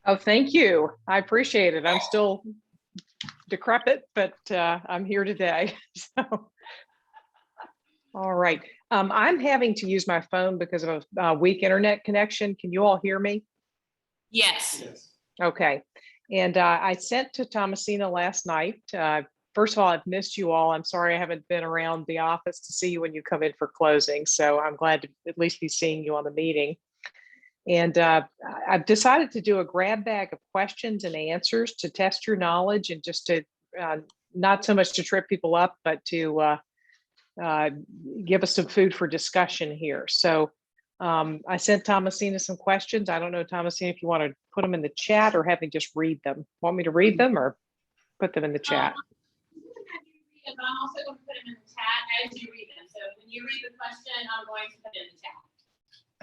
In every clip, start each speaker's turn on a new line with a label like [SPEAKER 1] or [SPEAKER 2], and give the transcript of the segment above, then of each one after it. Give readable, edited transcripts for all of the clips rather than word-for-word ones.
[SPEAKER 1] Oh, thank you. I appreciate it. I'm still decrepit, but I'm here today. So, all right. I'm having to use my phone because of a weak internet connection. Can you all hear me?
[SPEAKER 2] Yes.
[SPEAKER 1] Okay. And I sent to Thomasina last night. First of all, I've missed you all. I'm sorry I haven't been around the office to see you when you come in for closing. So I'm glad to at least be seeing you on the meeting. And I've decided to do a grab bag of questions and answers to test your knowledge and just to not so much to trip people up, but to give us some food for discussion here. So I sent Thomasina some questions. I don't know, Thomasina, if you want to put them in the chat or have me just read them. Want me to read them or put them in the chat?
[SPEAKER 2] But I'm also going to put them in the chat as you read them. So when you read the question, I'm going to put it in the chat.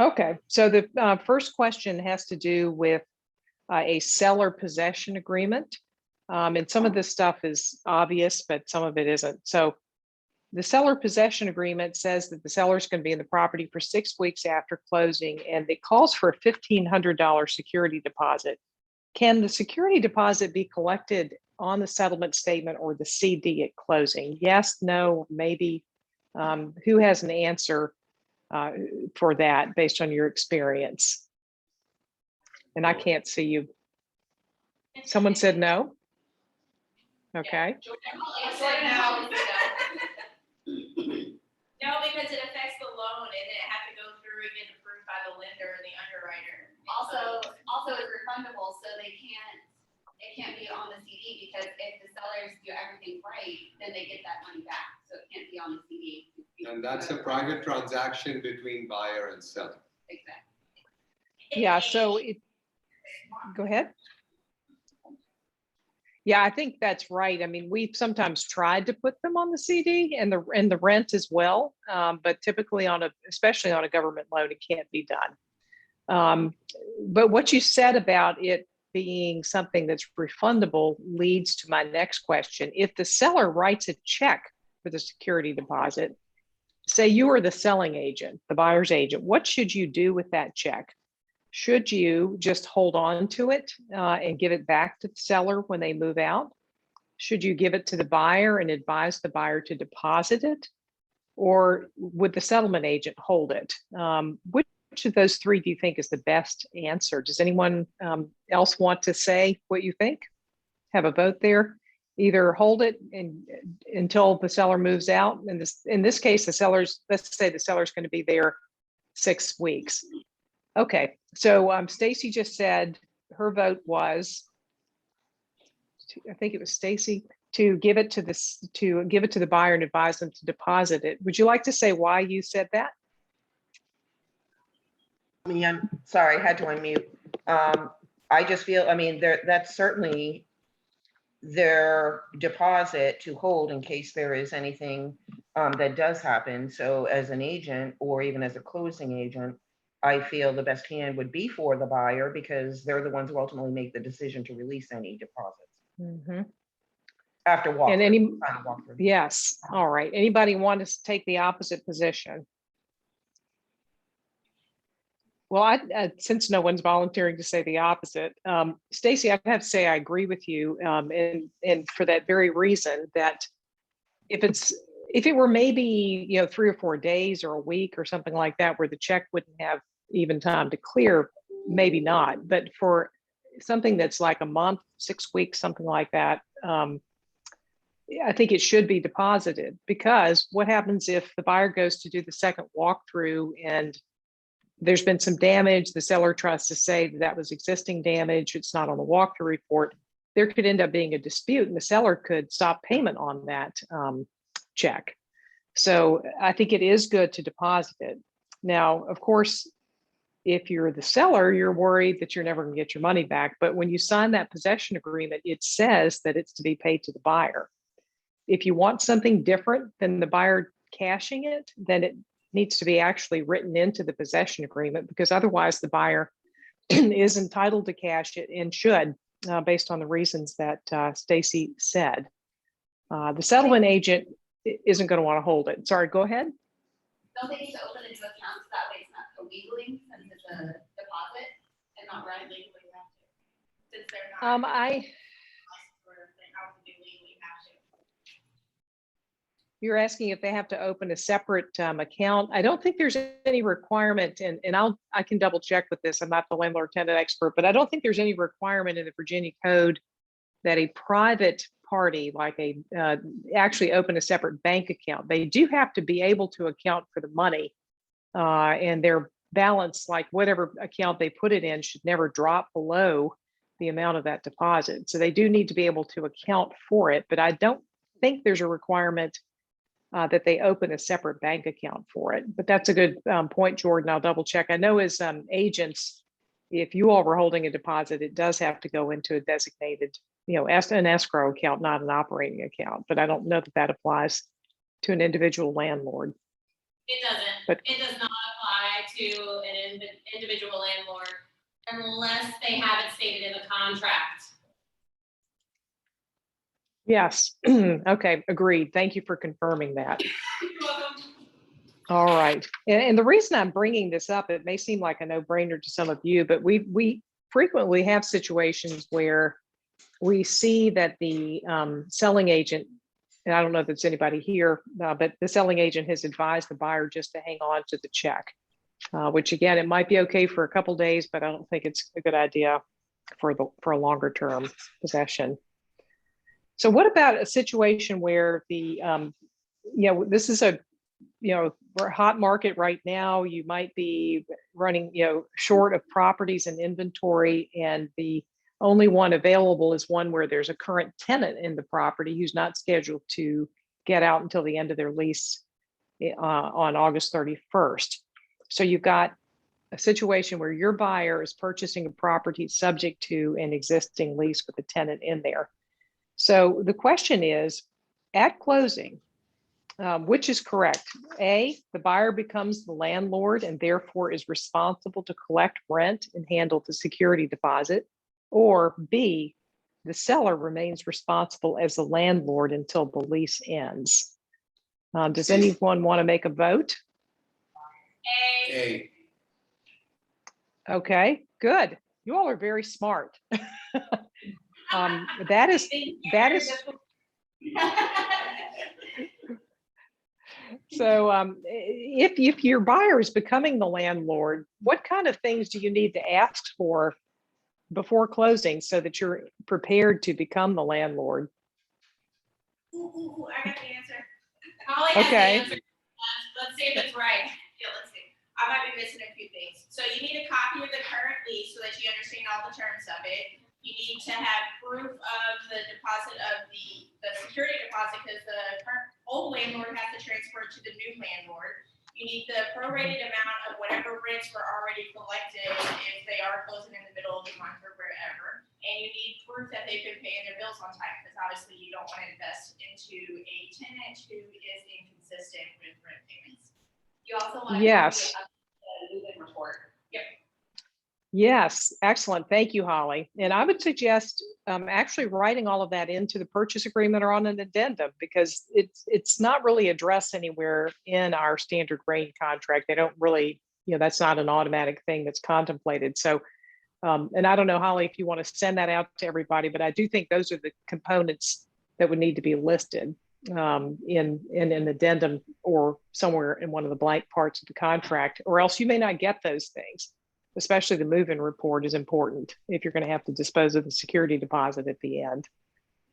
[SPEAKER 1] Okay, so the first question has to do with a seller possession agreement. And some of this stuff is obvious, but some of it isn't. So the seller possession agreement says that the seller is going to be in the property for 6 weeks after closing, and it calls for a $1,500 security deposit. Can the security deposit be collected on the settlement statement or the CD at closing? Yes, no, maybe. Who has an answer for that based on your experience? And I can't see you. Someone said no. Okay.
[SPEAKER 2] No, because it affects the loan and it has to go through and get approved by the lender and the underwriter.
[SPEAKER 3] Also it's refundable, so it can't be on the CD, because if the sellers do everything right, then they get that money back. So it can't be on the CD.
[SPEAKER 4] And that's a private transaction between buyer and seller.
[SPEAKER 3] Exactly.
[SPEAKER 1] Yeah, so go ahead. Yeah, I think that's right. I mean, we've sometimes tried to put them on the CD and the rent as well, but typically especially on a government loan, it can't be done. But what you said about it being something that's refundable leads to my next question. If the seller writes a check for the security deposit, say you are the selling agent, the buyer's agent, what should you do with that check? Should you just hold on to it and give it back to the seller when they move out? Should you give it to the buyer and advise the buyer to deposit it? Or would the settlement agent hold it? Which of those three do you think is the best answer? Does anyone else want to say what you think? Have a vote there. Either hold it until the seller moves out. In this case, let's say the seller's going to be there 6 weeks. Okay, so Stacy just said her vote was, I think it was Stacy, to give it to the buyer and advise them to deposit it. Would you like to say why you said that?
[SPEAKER 5] I mean, I'm sorry, I had to unmute. I just feel, I mean, that's certainly their deposit to hold in case there is anything that does happen. So as an agent or even as a closing agent, I feel the best hand would be for the buyer, because they're the ones who ultimately make the decision to release any deposits.
[SPEAKER 1] Mm-hmm.
[SPEAKER 5] After walkthrough.
[SPEAKER 1] And yes, all right. Anybody want to take the opposite position? Well, I since no one's volunteering to say the opposite, Stacy, I have to say I agree with you, and for that very reason, that if it were maybe 3 or 4 days or a week or something like that, where the check wouldn't have even time to clear, maybe not. But for something that's like a month, 6 weeks, something like that, I think it should be deposited, because what happens if the buyer goes to do the second walkthrough and there's been some damage, the seller tries to say that was existing damage, it's not on the walkthrough report, there could end up being a dispute and the seller could stop payment on that check. So I think it is good to deposit it. Now, of course, if you're the seller, you're worried that you're never going to get your money back. But when you sign that possession agreement, it says that it's to be paid to the buyer. If you want something different than the buyer cashing it, then it needs to be actually written into the possession agreement, because otherwise the buyer is entitled to cash it and should, based on the reasons that Stacy said. The settlement agent isn't going to want to hold it. Sorry, go ahead.
[SPEAKER 3] Don't they need to open it to account so that way it's not illegally, since it's a deposit and not right legally? since they're not.
[SPEAKER 1] I,
[SPEAKER 3] Or they have to do legally have to.
[SPEAKER 1] you're asking if they have to open a separate account. I don't think there's any requirement, and I can double check with this. I'm not the landlord tenant expert, but I don't think there's any requirement in the Virginia code that a private party like actually open a separate bank account. They do have to be able to account for the money, and their balance, like whatever account they put it in, should never drop below the amount of that deposit. So they do need to be able to account for it, but I don't think there's a requirement that they open a separate bank account for it. But that's a good point, Jordan. I'll double check. I know as agents, if you all were holding a deposit, it does have to go into a designated, an escrow account, not an operating account. But I don't know that that applies to an individual landlord.
[SPEAKER 2] It doesn't.
[SPEAKER 1] But-
[SPEAKER 2] It does not apply to an individual landlord unless they have it stated in the contract.
[SPEAKER 1] Yes. Okay. Agreed. Thank you for confirming that.
[SPEAKER 2] You're welcome.
[SPEAKER 1] All right. And the reason I'm bringing this up, it may seem like a no-brainer to some of you, but we frequently have situations where we see that the selling agent, and I don't know if it's anybody here, but the selling agent has advised the buyer just to hang on to the check, which again, it might be okay for a couple days, but I don't think it's a good idea for a longer term possession. So what about a situation where the, this is we're a hot market right now. You might be running, short of properties and inventory, and the only one available is one where there's a current tenant in the property who's not scheduled to get out until the end of their lease on August 31st. So you've got a situation where your buyer is purchasing a property subject to an existing lease with a tenant in there. So the question is, at closing, which is correct? A, the buyer becomes the landlord and therefore is responsible to collect rent and handle the security deposit. Or B, the seller remains responsible as the landlord until the lease ends. Does anyone want to make a vote?
[SPEAKER 2] A.
[SPEAKER 1] Okay, good. You all are very smart. That is. So if your buyer is becoming the landlord, what kind of things do you need to ask for before closing so that you're prepared to become the landlord?
[SPEAKER 3] Ooh, I got the answer.
[SPEAKER 2] Holly has the
[SPEAKER 1] Okay.
[SPEAKER 2] answer. Let's see if it's right.
[SPEAKER 3] Yeah, let's see. I might be missing a few things. So you need a copy of the current lease so that you understand all the terms of it. You need to have proof of the deposit of the security deposit because the current old landlord has to transfer it to the new landlord. You need the prorated amount of whatever rents were already collected if they are closing in the middle of the month or wherever. And you need proof that they've been paying their bills on time because obviously you don't want to invest into a tenant who is inconsistent with rent payments.
[SPEAKER 6] You also want to
[SPEAKER 1] Yes.
[SPEAKER 6] the move-in report.
[SPEAKER 1] Yes, excellent. Thank you, Holly. And I would suggest actually writing all of that into the purchase agreement or on an addendum because it's not really addressed anywhere in our standard grain contract. They don't really, that's not an automatic thing that's contemplated. So, and I don't know, Holly, if you want to send that out to everybody, but I do think those are the components that would need to be listed in an addendum or somewhere in one of the blank parts of the contract, or else you may not get those things. Especially the move-in report is important if you're going to have to dispose of the security deposit at the end.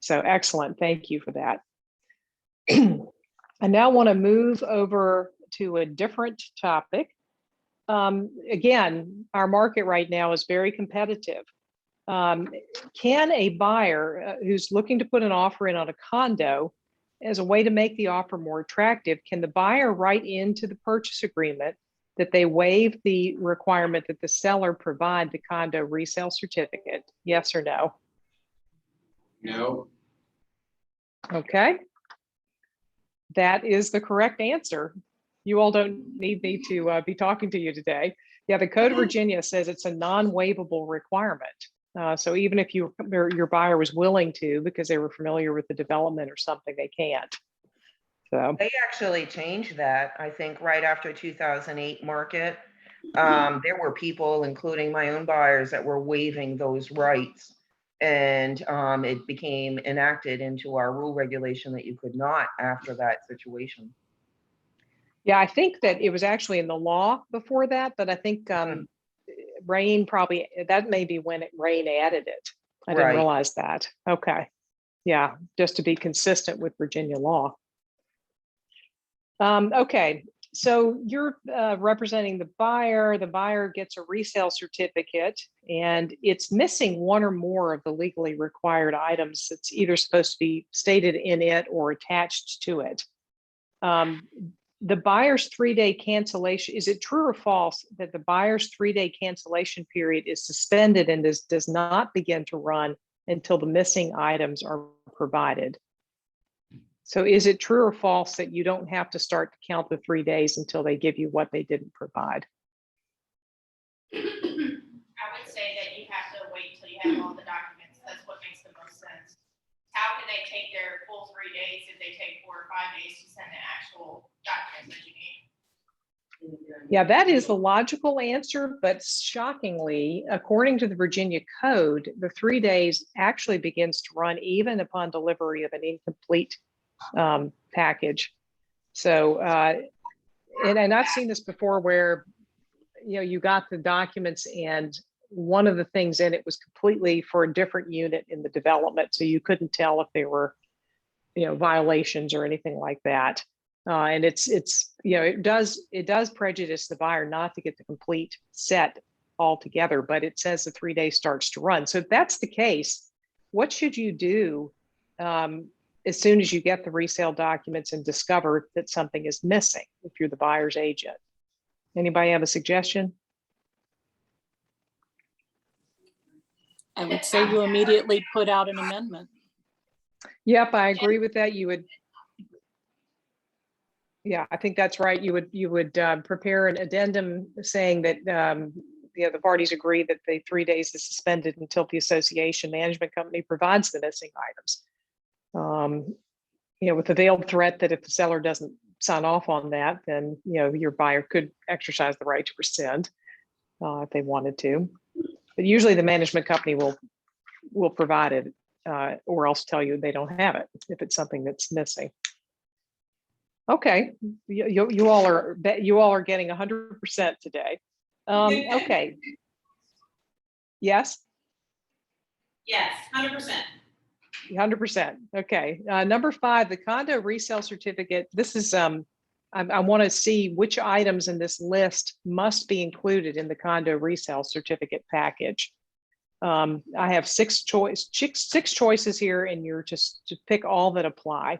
[SPEAKER 1] So excellent. Thank you for that. I now want to move over to a different topic. Again, our market right now is very competitive. Can a buyer who's looking to put an offer in on a condo as a way to make the offer more attractive, can the buyer write into the purchase agreement that they waive the requirement that the seller provide the condo resale certificate? Yes or no?
[SPEAKER 4] No.
[SPEAKER 1] Okay. That is the correct answer. You all don't need me to be talking to you today. Yeah, the Code of Virginia says it's a non-waivable requirement. So even if your buyer was willing to, because they were familiar with the development or something, they can't. So
[SPEAKER 5] They actually changed that, I think, right after 2008 market. There were people, including my own buyers, that were waiving those rights And it became enacted into our rule regulation that you could not after that situation.
[SPEAKER 1] Yeah, I think that it was actually in the law before that, but I think Rain probably, that may be when Rain added it. I didn't
[SPEAKER 5] Right.
[SPEAKER 1] realize that. Okay. Yeah, just to be consistent with Virginia law. Okay, so you're representing the buyer. The buyer gets a resale certificate and it's missing one or more of the legally required items. It's either supposed to be stated in it or attached to it. The buyer's 3-day cancellation, is it true or false that the buyer's 3-day cancellation period is suspended and does not begin to run until the missing items are provided? So is it true or false that you don't have to start to count the 3 days until they give you what they didn't provide?
[SPEAKER 3] I would say that you have to wait till you have all the documents. That's what makes the most sense. How can they take their full 3 days if they take 4 or 5 days to send the actual documents that you need?
[SPEAKER 1] Yeah, that is the logical answer, but shockingly, according to the Virginia Code, the 3 days actually begins to run even upon delivery of an incomplete package. So, and I've seen this before where, you got the documents and one of the things in it was completely for a different unit in the development. So you couldn't tell if there were, violations or anything like that. And it's, it does prejudice the buyer not to get the complete set altogether, but it says the 3 days starts to run. So if that's the case, what should you do as soon as you get the resale documents and discover that something is missing if you're the buyer's agent? Anybody have a suggestion?
[SPEAKER 7] I would say you immediately put out an amendment.
[SPEAKER 1] Yep, I agree with that. You would. Yeah, I think that's right. You would prepare an addendum saying that the parties agree that the 3 days is suspended until the association management company provides the missing items. With the veiled threat that if the seller doesn't sign off on that, then your buyer could exercise the right to rescind if they wanted to. But usually the management company will provide it or else tell you they don't have it if it's something that's missing. Okay, you all are getting 100% today. Okay. Yes.
[SPEAKER 3] Yes, 100%.
[SPEAKER 1] 100%. Okay. Number 5, the condo resale certificate. This is I want to see which items in this list must be included in the condo resale certificate package. I have 6 choices here, and you're just to pick all that apply.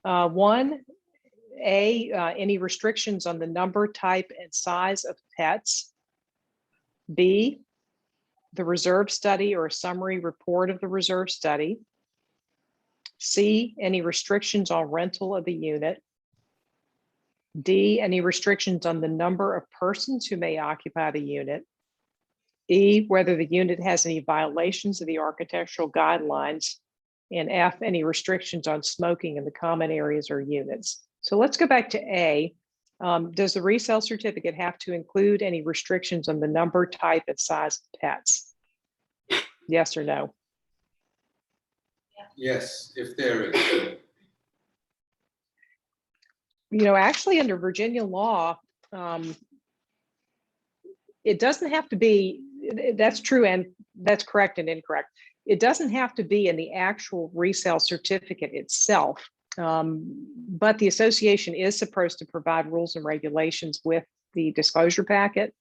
[SPEAKER 1] 1, any restrictions on the number, type, and size of pets. B, the reserve study or a summary report of the reserve study. C, any restrictions on rental of the unit. D, any restrictions on the number of persons who may occupy the unit. E, whether the unit has any violations of the architectural guidelines. And F, any restrictions on smoking in the common areas or units. So let's go back to A. Does the resale certificate have to include any restrictions on the number, type, and size of pets? Yes or no?
[SPEAKER 4] Yes, if there is.
[SPEAKER 1] Actually under Virginia law, it doesn't have to be, that's true and that's correct and incorrect. It doesn't have to be in the actual resale certificate itself, but the association is supposed to provide rules and regulations with the disclosure packet.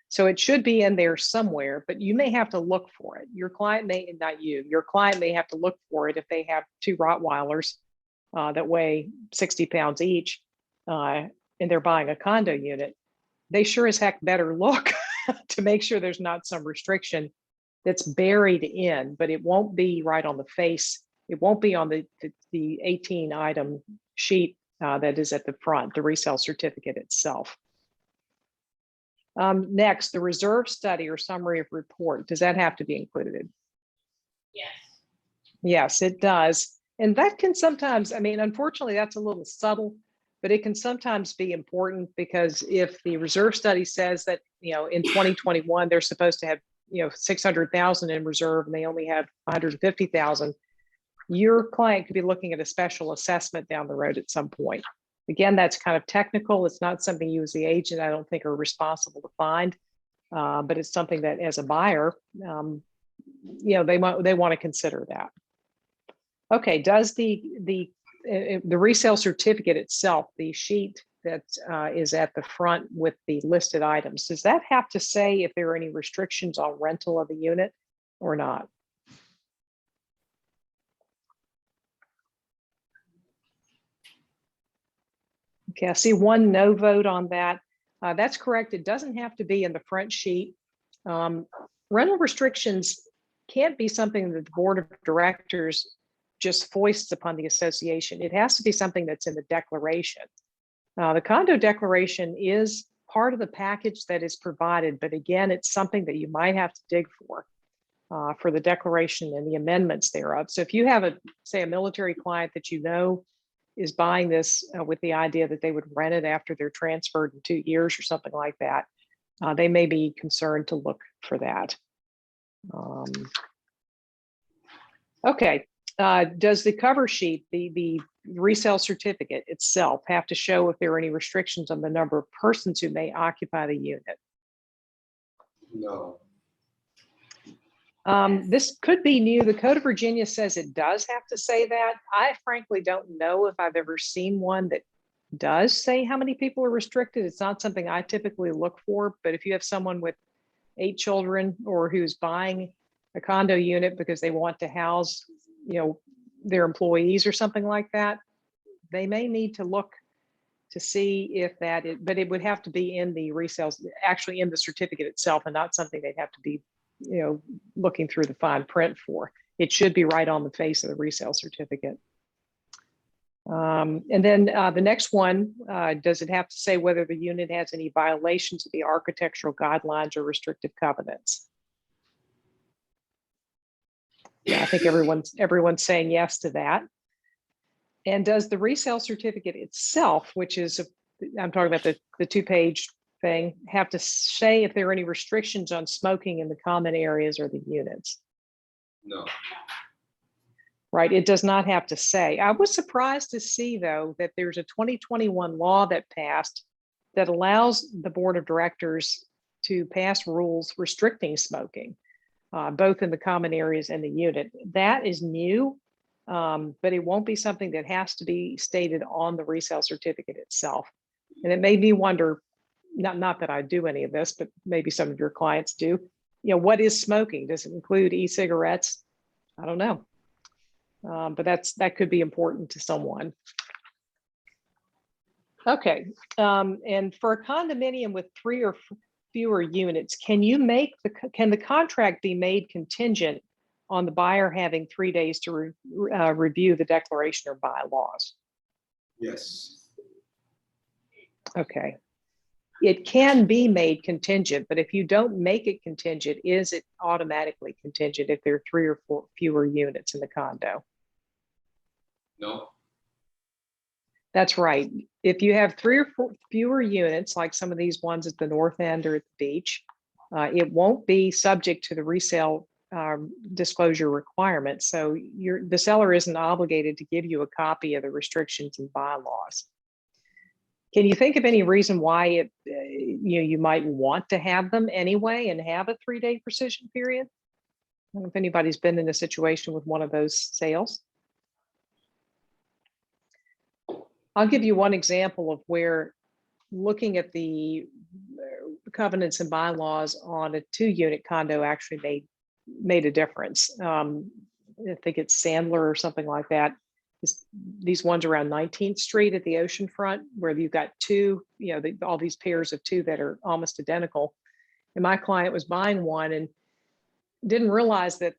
[SPEAKER 1] So it should be in there somewhere, but you may have to look for it. Your client may, not you, your client may have to look for it if they have 2 Rottweilers that weigh 60 pounds each and they're buying a condo unit. They sure as heck better look to make sure there's not some restriction that's buried in, but it won't be right on the face. It won't be on the 18 item sheet that is at the front, the resale certificate itself. Next, the reserve study or summary of report. Does that have to be included?
[SPEAKER 3] Yes.
[SPEAKER 1] Yes, it does. And that can sometimes, unfortunately, that's a little subtle, but it can sometimes be important because if the reserve study says that, in 2021, they're supposed to have, 600,000 in reserve and they only have 150,000, your client could be looking at a special assessment down the road at some point. Again, that's kind of technical. It's not something you as the agent, I don't think, are responsible to find, but it's something that as a buyer, they want to consider that. Okay, does the resale certificate itself, the sheet that is at the front with the listed items, does that have to say if there are any restrictions on rental of the unit or not? Okay, I see one no vote on that. That's correct. It doesn't have to be in the front sheet. Rental restrictions can't be something that the board of directors just foists upon the association. It has to be something that's in the declaration. The condo declaration is part of the package that is provided, but again, it's something that you might have to dig for the declaration and the amendments thereof. So if you have say a military client that is buying this with the idea that they would rent it after they're transferred in 2 years or something like that, they may be concerned to look for that. Okay, does the cover sheet, the resale certificate itself, have to show if there are any restrictions on the number of persons who may occupy the unit?
[SPEAKER 4] No.
[SPEAKER 1] This could be new. The Code of Virginia says it does have to say that. I frankly don't know if I've ever seen one that does say how many people are restricted. It's not something I typically look for, but if you have someone with 8 children or who's buying a condo unit because they want to house, their employees or something like that, they may need to look to see if but it would have to be in the resales, actually in the certificate itself, and not something they'd have to be looking through the fine print for. It should be right on the face of the resale certificate. And then the next one, does it have to say whether the unit has any violations of the architectural guidelines or restrictive covenants? Yeah, I think everyone's saying yes to that. And does the resale certificate itself, which is, I'm talking about the 2-page thing, have to say if there are any restrictions on smoking in the common areas or the units?
[SPEAKER 4] No.
[SPEAKER 1] Right, it does not have to say. I was surprised to see, though, that there's a 2021 law that passed that allows the board of directors to pass rules restricting smoking, both in the common areas and the unit. That is new, but it won't be something that has to be stated on the resale certificate itself. And it made me wonder, not that I do any of this, but maybe some of your clients do, what is smoking? Does it include e-cigarettes? I don't know. But that could be important to someone. Okay, and for a condominium with 3 or fewer units, can the contract be made contingent on the buyer having 3 days to review the declaration or bylaws?
[SPEAKER 4] Yes.
[SPEAKER 1] Okay. It can be made contingent, but if you don't make it contingent, is it automatically contingent if there are 3 or 4 fewer units in the condo?
[SPEAKER 4] No.
[SPEAKER 1] That's right. If you have 3 or 4 fewer units, like some of these ones at the north end or at the beach, it won't be subject to the resale disclosure requirement. So the seller isn't obligated to give you a copy of the restrictions and bylaws. Can you think of any reason why you might want to have them anyway and have a 3-day precision period? I don't know if anybody's been in a situation with one of those sales. I'll give you one example of where looking at the covenants and bylaws on a 2-unit condo actually made a difference. I think it's Sandler or something like that. These ones around 19th Street at the oceanfront, where you've got 2, all these pairs of 2 that are almost identical. And my client was buying one and didn't realize that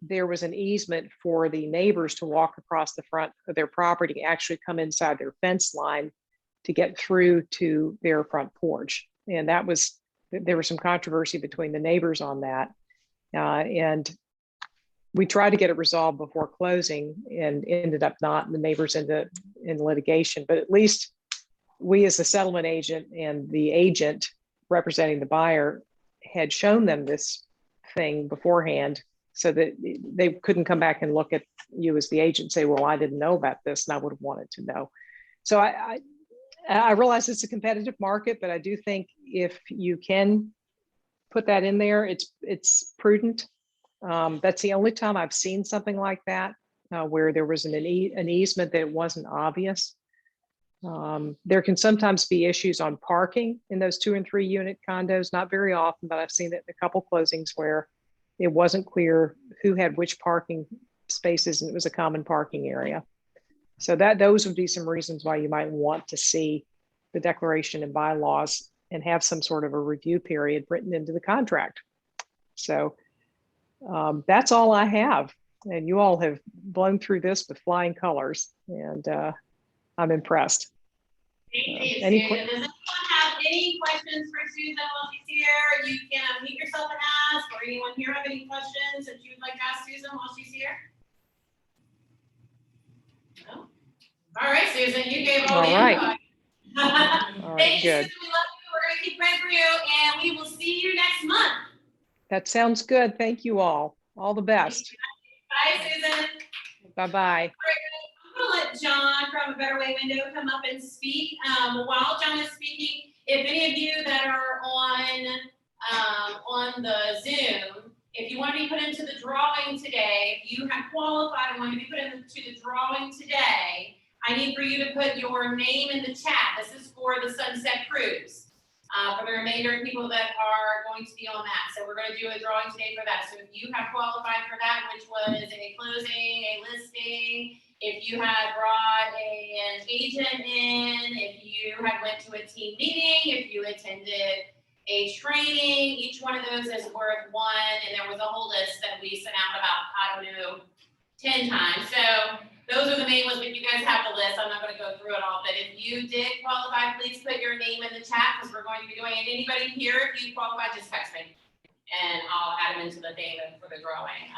[SPEAKER 1] there was an easement for the neighbors to walk across the front of their property, actually come inside their fence line to get through to their front porch. And there was some controversy between the neighbors on that. And we tried to get it resolved before closing and ended up not, and the neighbors in litigation, but at least we as the settlement agent and the agent representing the buyer had shown them this thing beforehand so that they couldn't come back and look at you as the agent and say, well, I didn't know about this and I would have wanted to know. So I realize it's a competitive market, but I do think if you can put that in there, it's prudent. That's the only time I've seen something like that, where there was an easement that wasn't obvious. There can sometimes be issues on parking in those 2 and 3 unit condos, not very often, but I've seen it in a couple closings where it wasn't clear who had which parking spaces and it was a common parking area. So those would be some reasons why you might want to see the declaration and bylaws and have some sort of a review period written into the contract. So that's all I have. And you all have blown through this with flying colors, and I'm impressed.
[SPEAKER 2] Thank you,
[SPEAKER 1] Any
[SPEAKER 2] Susan. Does anyone have any questions for Susan while she's here? You can unmute yourself and ask, or anyone here have any questions that you'd like to ask Susan while she's here? No? All right, Susan, you gave all the
[SPEAKER 1] All right.
[SPEAKER 2] info.
[SPEAKER 1] All right,
[SPEAKER 2] Thank you,
[SPEAKER 1] good.
[SPEAKER 2] Susan. We love you. We're gonna keep praying for you, and we will see you next month.
[SPEAKER 1] That sounds good. Thank you all. All the best.
[SPEAKER 2] Bye, Susan.
[SPEAKER 1] Bye-bye.
[SPEAKER 2] I'm gonna let John from A Better Way Window come up and speak. While John is speaking, if any of you that are on the Zoom, if you want to be put into the drawing today, if you have qualified and want to be put into the drawing today, I need for you to put your name in the chat. This is for the Sunset Cruise. For the remainder of people that are going to be on that. So we're going to do a drawing today for that. So if you have qualified for that, which was a closing, a listing, if you had brought an agent in, if you had went to a team meeting, if you attended a training, each one of those is worth one. And there was a whole list that we sent out about, I don't know, 10 times. So those are the main ones, but you guys have the list. I'm not going to go through it all, but if you did qualify, please put your name in the chat because we're going to be doing it. Anybody here, if you qualify, just text me and I'll add them into the thing for the drawing.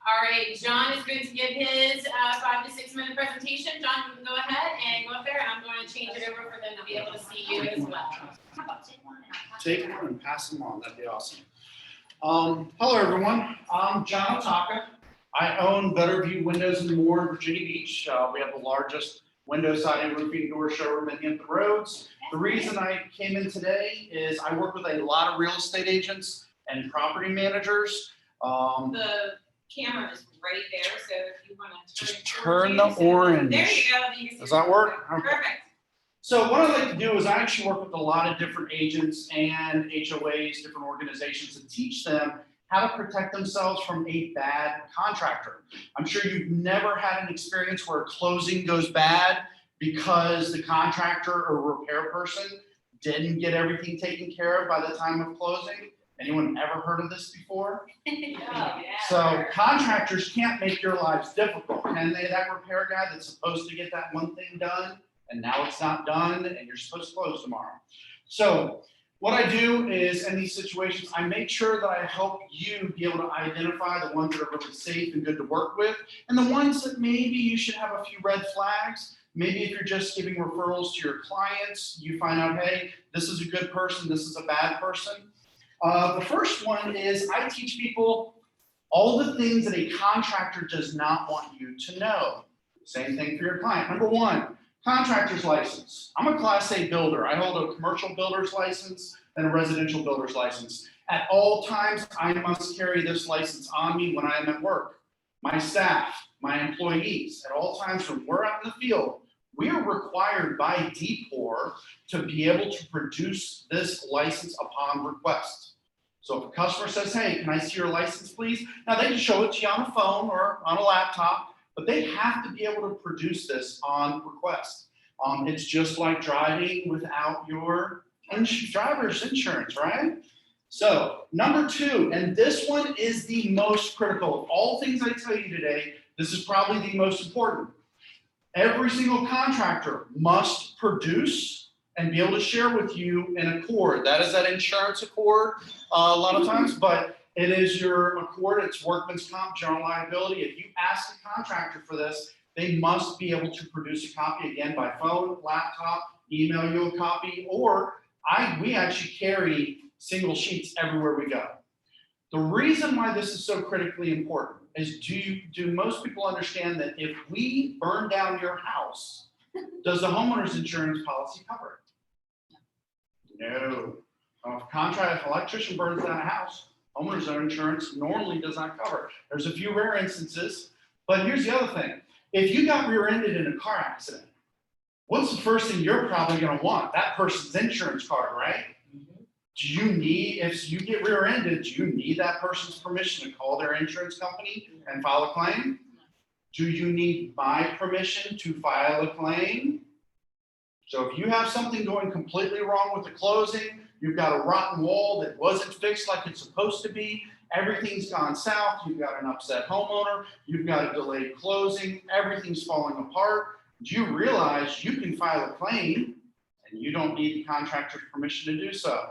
[SPEAKER 2] All right, John is going to give his 5 to 6 minute presentation. John, you can go ahead and go up there, and I'm going to change it over for them to be able to see you as well. How about take one
[SPEAKER 8] and pass them on. That'd be awesome. Hello, everyone. I'm John Otaka. I own Better View Windows and More in Virginia Beach. We have the largest window siding roofing door showroom in Hampton Roads. The reason I came in today is I work with a lot of real estate agents and property managers.
[SPEAKER 2] The camera is right there, so if you want to
[SPEAKER 8] Just turn the orange.
[SPEAKER 2] There you go. You can see
[SPEAKER 8] Does that work? Okay.
[SPEAKER 2] Perfect.
[SPEAKER 8] So what I like to do is I actually work with a lot of different agents and HOAs, different organizations, and teach them how to protect themselves from a bad contractor. I'm sure you've never had an experience where a closing goes bad because the contractor or repair person didn't get everything taken care of by the time of closing. Anyone ever heard of this before?
[SPEAKER 2] Yeah.
[SPEAKER 8] So contractors can't make your lives difficult, can they? That repair guy that's supposed to get that one thing done, and now it's not done, and you're supposed to close tomorrow. So what I do is, in these situations, I make sure that I help you be able to identify the ones that are really safe and good to work with, and the ones that maybe you should have a few red flags. Maybe if you're just giving referrals to your clients, you find out, hey, this is a good person, this is a bad person. The first one is I teach people all the things that a contractor does not want you to know. Same thing for your client. Number one, contractor's license. I'm a Class A builder. I hold a commercial builder's license and a residential builder's license. At all times, I must carry this license on me when I am at work. My staff, my employees, at all times when we're out in the field, we are required by DPOR to be able to produce this license upon request. So if a customer says, hey, can I see your license, please? Now they can show it to you on a phone or on a laptop, but they have to be able to produce this on request. It's just like driving without your driver's insurance, right? So number two, and this one is the most critical of all things I tell you today, this is probably the most important. Every single contractor must produce and be able to share with you an accord. That is that insurance accord a lot of times, but it is your accord, it's workman's comp, general liability. If you ask the contractor for this, they must be able to produce a copy again by phone, laptop, email you a copy, or we actually carry single sheets everywhere we go. The reason why this is so critically important is do most people understand that if we burn down your house, does the homeowner's insurance policy cover it? No. If electrician burns down a house, homeowner's insurance normally does not cover it. There's a few rare instances, but here's the other thing. If you got rear-ended in a car accident, what's the first thing you're probably gonna want? That person's insurance card, right? Do you need, if you get rear-ended, do you need that person's permission to call their insurance company and file a claim? Do you need my permission to file a claim? So if you have something going completely wrong with the closing, you've got a rotten wall that wasn't fixed like it's supposed to be, everything's gone south, you've got an upset homeowner, you've got a delayed closing, everything's falling apart, do you realize you can file a claim and you don't need the contractor's permission to do so?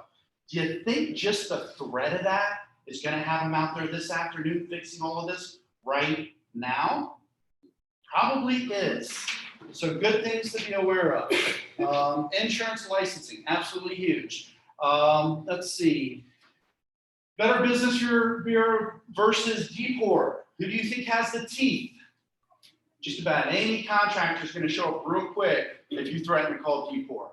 [SPEAKER 8] Do you think just the threat of that is going to have them out there this afternoon fixing all of this right now? Probably is. So good things to be aware of. Insurance licensing, absolutely huge. Let's see. Better Business Bureau versus DPOR. Who do you think has the teeth? Just about any contractor is going to show up real quick if you threaten to call DPOR.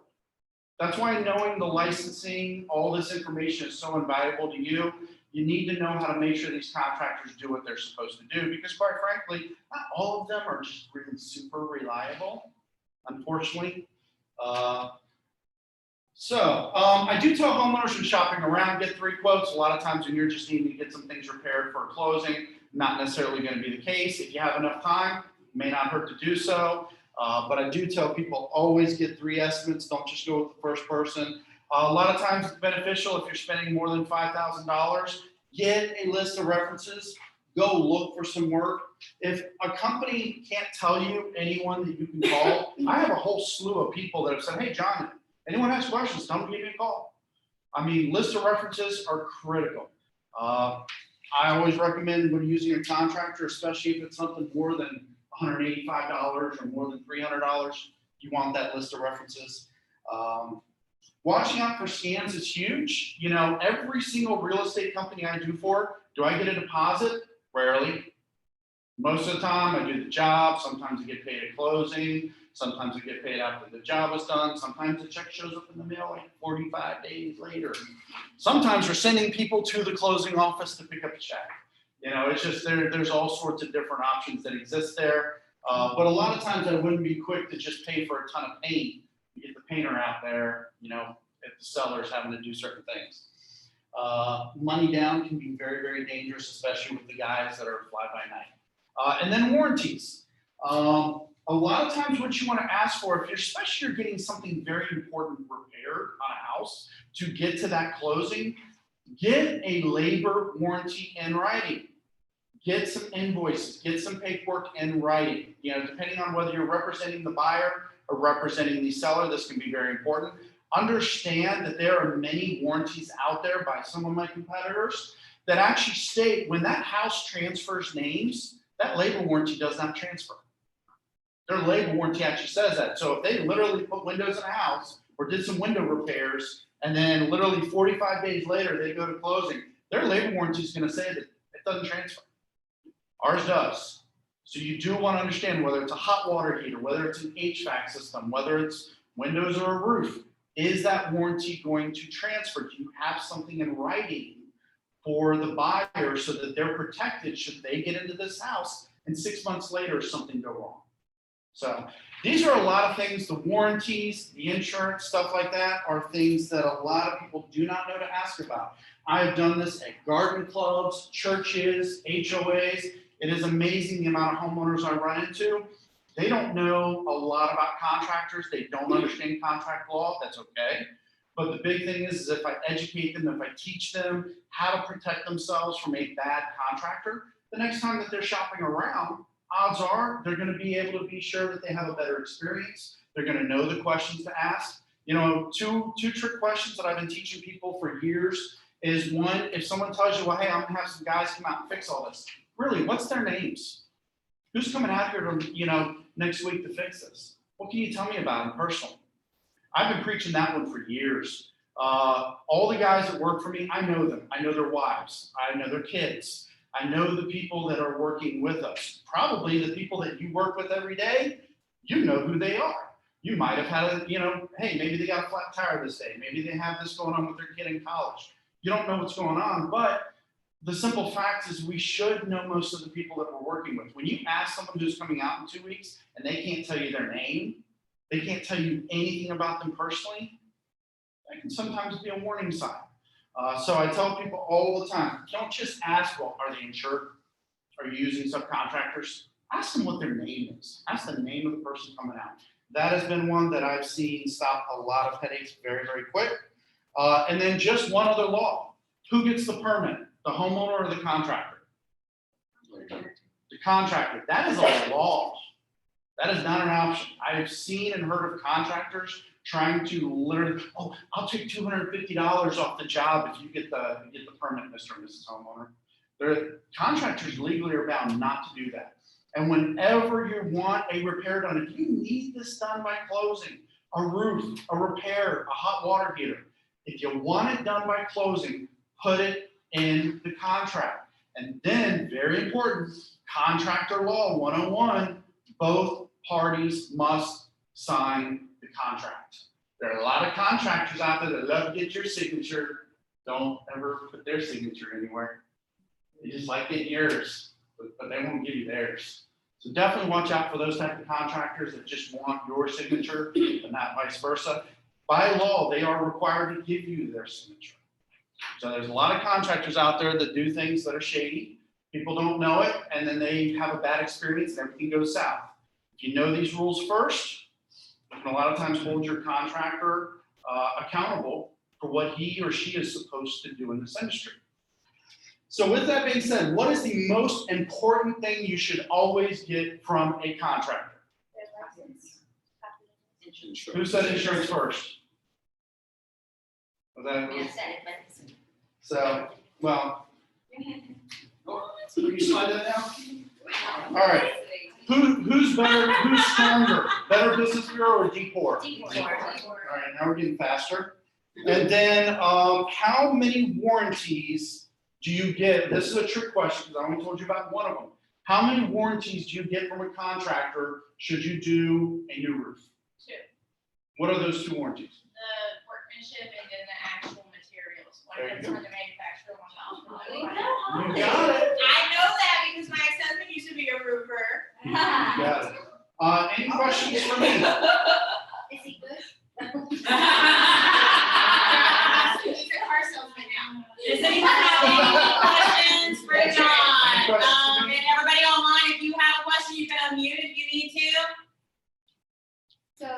[SPEAKER 8] That's why knowing the licensing, all this information is so invaluable to you. You need to know how to make sure these contractors do what they're supposed to do, because quite frankly, not all of them are just really super reliable, unfortunately. I do tell homeowners when shopping around, get 3 quotes. A lot of times when you're just needing to get some things repaired for a closing, not necessarily going to be the case. If you have enough time, it may not hurt to do so. But I do tell people always get 3 estimates. Don't just go with the first person. A lot of times it's beneficial if you're spending more than $5,000. Get a list of references. Go look for some work. If a company can't tell you anyone that you can call, I have a whole slew of people that have said, hey, John, anyone has questions, tell them to give me a call. I mean, list of references are critical. I always recommend when using a contractor, especially if it's something more than $185 or more than $300, you want that list of references. Watching out for scams is huge. You know, every single real estate company I do for, do I get a deposit? Rarely. Most of the time I do the job. Sometimes I get paid at closing. Sometimes I get paid after the job is done. Sometimes the check shows up in the mail like 45 days later. Sometimes we're sending people to the closing office to pick up a check. You know, it's just there's all sorts of different options that exist there. But a lot of times I wouldn't be quick to just pay for a ton of paint to get the painter out there, you know, if the seller's having to do certain things. Money down can be very, very dangerous, especially with the guys that are fly by night. And then warranties. A lot of times what you want to ask for, if you're getting something very important repaired on a house to get to that closing, get a labor warranty in writing. Get some invoices, get some paperwork in writing. You know, depending on whether you're representing the buyer or representing the seller, this can be very important. Understand that there are many warranties out there by some of my competitors that actually state when that house transfers names, that labor warranty does not transfer. Their labor warranty actually says that. So if they literally put windows in a house or did some window repairs, and then literally 45 days later they go to closing, their labor warranty is going to say that it doesn't transfer. Ours does. So you do want to understand whether it's a hot water heater, whether it's an HVAC system, whether it's windows or a roof. Is that warranty going to transfer? Do you have something in writing for the buyer so that they're protected should they get into this house and 6 months later something go wrong? So these are a lot of things. The warranties, the insurance, stuff like that are things that a lot of people do not know to ask about. I have done this at garden clubs, churches, HOAs. It is amazing the amount of homeowners I run into. They don't know a lot about contractors. They don't understand contract law. That's okay. But the big thing is if I educate them, if I teach them how to protect themselves from a bad contractor, the next time that they're shopping around, odds are they're going to be able to be sure that they have a better experience. They're going to know the questions to ask. You know, two trick questions that I've been teaching people for years is one, if someone tells you, well, hey, I'm going to have some guys come out and fix all this. Really, what's their names? Who's coming out here to, you know, next week to fix this? What can you tell me about them personally? I've been preaching that one for years. All the guys that work for me, I know them. I know their wives. I know their kids. I know the people that are working with us. Probably the people that you work with every day, you know who they are. You might have had a, hey, maybe they got a flat tire this day. Maybe they have this going on with their kid in college. You don't know what's going on, but the simple fact is we should know most of the people that we're working with. When you ask someone who's coming out in 2 weeks and they can't tell you their name, they can't tell you anything about them personally, that can sometimes be a warning sign. So I tell people all the time, don't just ask, well, are they insured? Are you using subcontractors? Ask them what their name is. Ask the name of the person coming out. That has been one that I've seen stop a lot of headaches very, very quick. And then just one other law. Who gets the permit? The homeowner or the contractor? The contractor. That is a law. That is not an option. I've seen and heard of contractors trying to literally, oh, I'll take $250 off the job if you get the permit, Mr. and Mrs. Homeowner. The contractors legally are bound not to do that. And whenever you want a repair done, if you need this done by closing, a roof, a repair, a hot water heater, if you want it done by closing, put it in the contract. And then, very important, Contractor Law 101, both parties must sign the contract. There are a lot of contractors out there that love to get your signature. Don't ever put their signature anywhere. They just like getting yours, but they won't give you theirs. So definitely watch out for those type of contractors that just want your signature and not vice versa. By law, they are required to give you their signature. So there's a lot of contractors out there that do things that are shady. People don't know it, and then they have a bad experience and everything goes south. If you know these rules first, you can a lot of times hold your contractor accountable for what he or she is supposed to do in this industry. So with that being said, what is the most important thing you should always get from a contractor? Who said insurance first? Was that? So, well, you slide that down? All right. Who's better? Who's stronger? Better Business Bureau or D4? All right, now we're getting faster. And then, how many warranties do you get? This is a trick question because I only told you about one of them. How many warranties do you get from a contractor should you do a new roof?
[SPEAKER 3] 2.
[SPEAKER 8] What are those 2 warranties?
[SPEAKER 3] The workmanship and then the actual materials. One
[SPEAKER 8] There you
[SPEAKER 3] comes
[SPEAKER 8] go.
[SPEAKER 3] from the manufacturer, one comes from the
[SPEAKER 8] You
[SPEAKER 3] manufacturer.
[SPEAKER 8] got it.
[SPEAKER 3] I know that because my ex-husband used to be a roofer.
[SPEAKER 8] You got it. Any questions for me?
[SPEAKER 6] Is he good?
[SPEAKER 3] He's a car salesman now. Does anyone have any questions for John? And everybody online, if you have a question, you can unmute if you need to.
[SPEAKER 6] So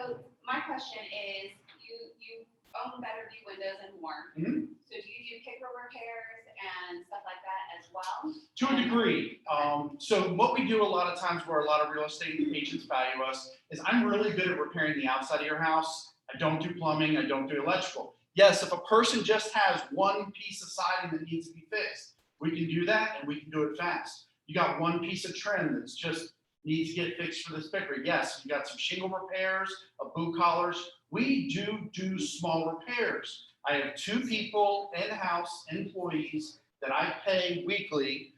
[SPEAKER 6] my question is, you own Better View Windows and more.
[SPEAKER 8] Mhm.
[SPEAKER 6] So do you do kicker repairs and stuff like that as well?
[SPEAKER 8] To a degree. So what we do a lot of times where a lot of real estate agents value us is I'm really good at repairing the outside of your house. I don't do plumbing. I don't do electrical. Yes, if a person just has one piece of siding that needs to be fixed, we can do that and we can do it fast. You got one piece of trim that's just needs to get fixed for the sticker. Yes, you got some shingle repairs, boot collars. We do small repairs. I have 2 people in-house employees that I pay weekly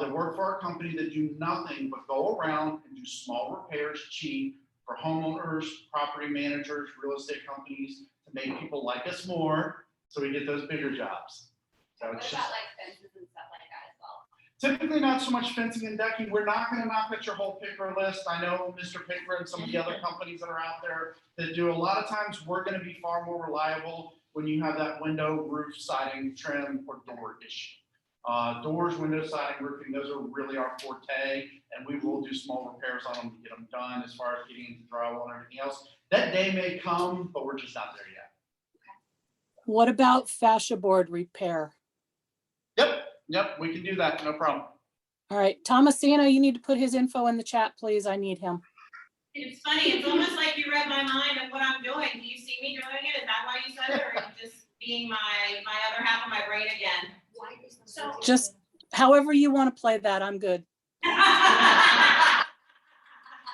[SPEAKER 8] that work for our company that do nothing but go around and do small repairs cheap for homeowners, property managers, real estate companies to make people like us more so we get those bigger jobs. So
[SPEAKER 6] What
[SPEAKER 8] it's
[SPEAKER 6] about
[SPEAKER 8] just
[SPEAKER 6] like fences and stuff like that as well?
[SPEAKER 8] typically not so much fencing and decking. We're not going to knock at your whole picker list. I know Mr. Picker and some of the other companies that are out there that do. A lot of times we're going to be far more reliable when you have that window, roof, siding, trim, or door issue. Doors, window, siding, roofing, those are really our forte, and we will do small repairs on them to get them done as far as getting into drywall and everything else. That day may come, but we're just not there yet.
[SPEAKER 7] What about fascia board repair?
[SPEAKER 8] Yep, we can do that, no problem.
[SPEAKER 7] All right, Thomasino, you need to put his info in the chat, please. I need him.
[SPEAKER 2] It's funny, it's almost like you read my mind of what I'm doing. Do you see me doing it? Is that why you said it, or are you just being my other half of my brain again?
[SPEAKER 6] So
[SPEAKER 7] Just however you want to play that, I'm good.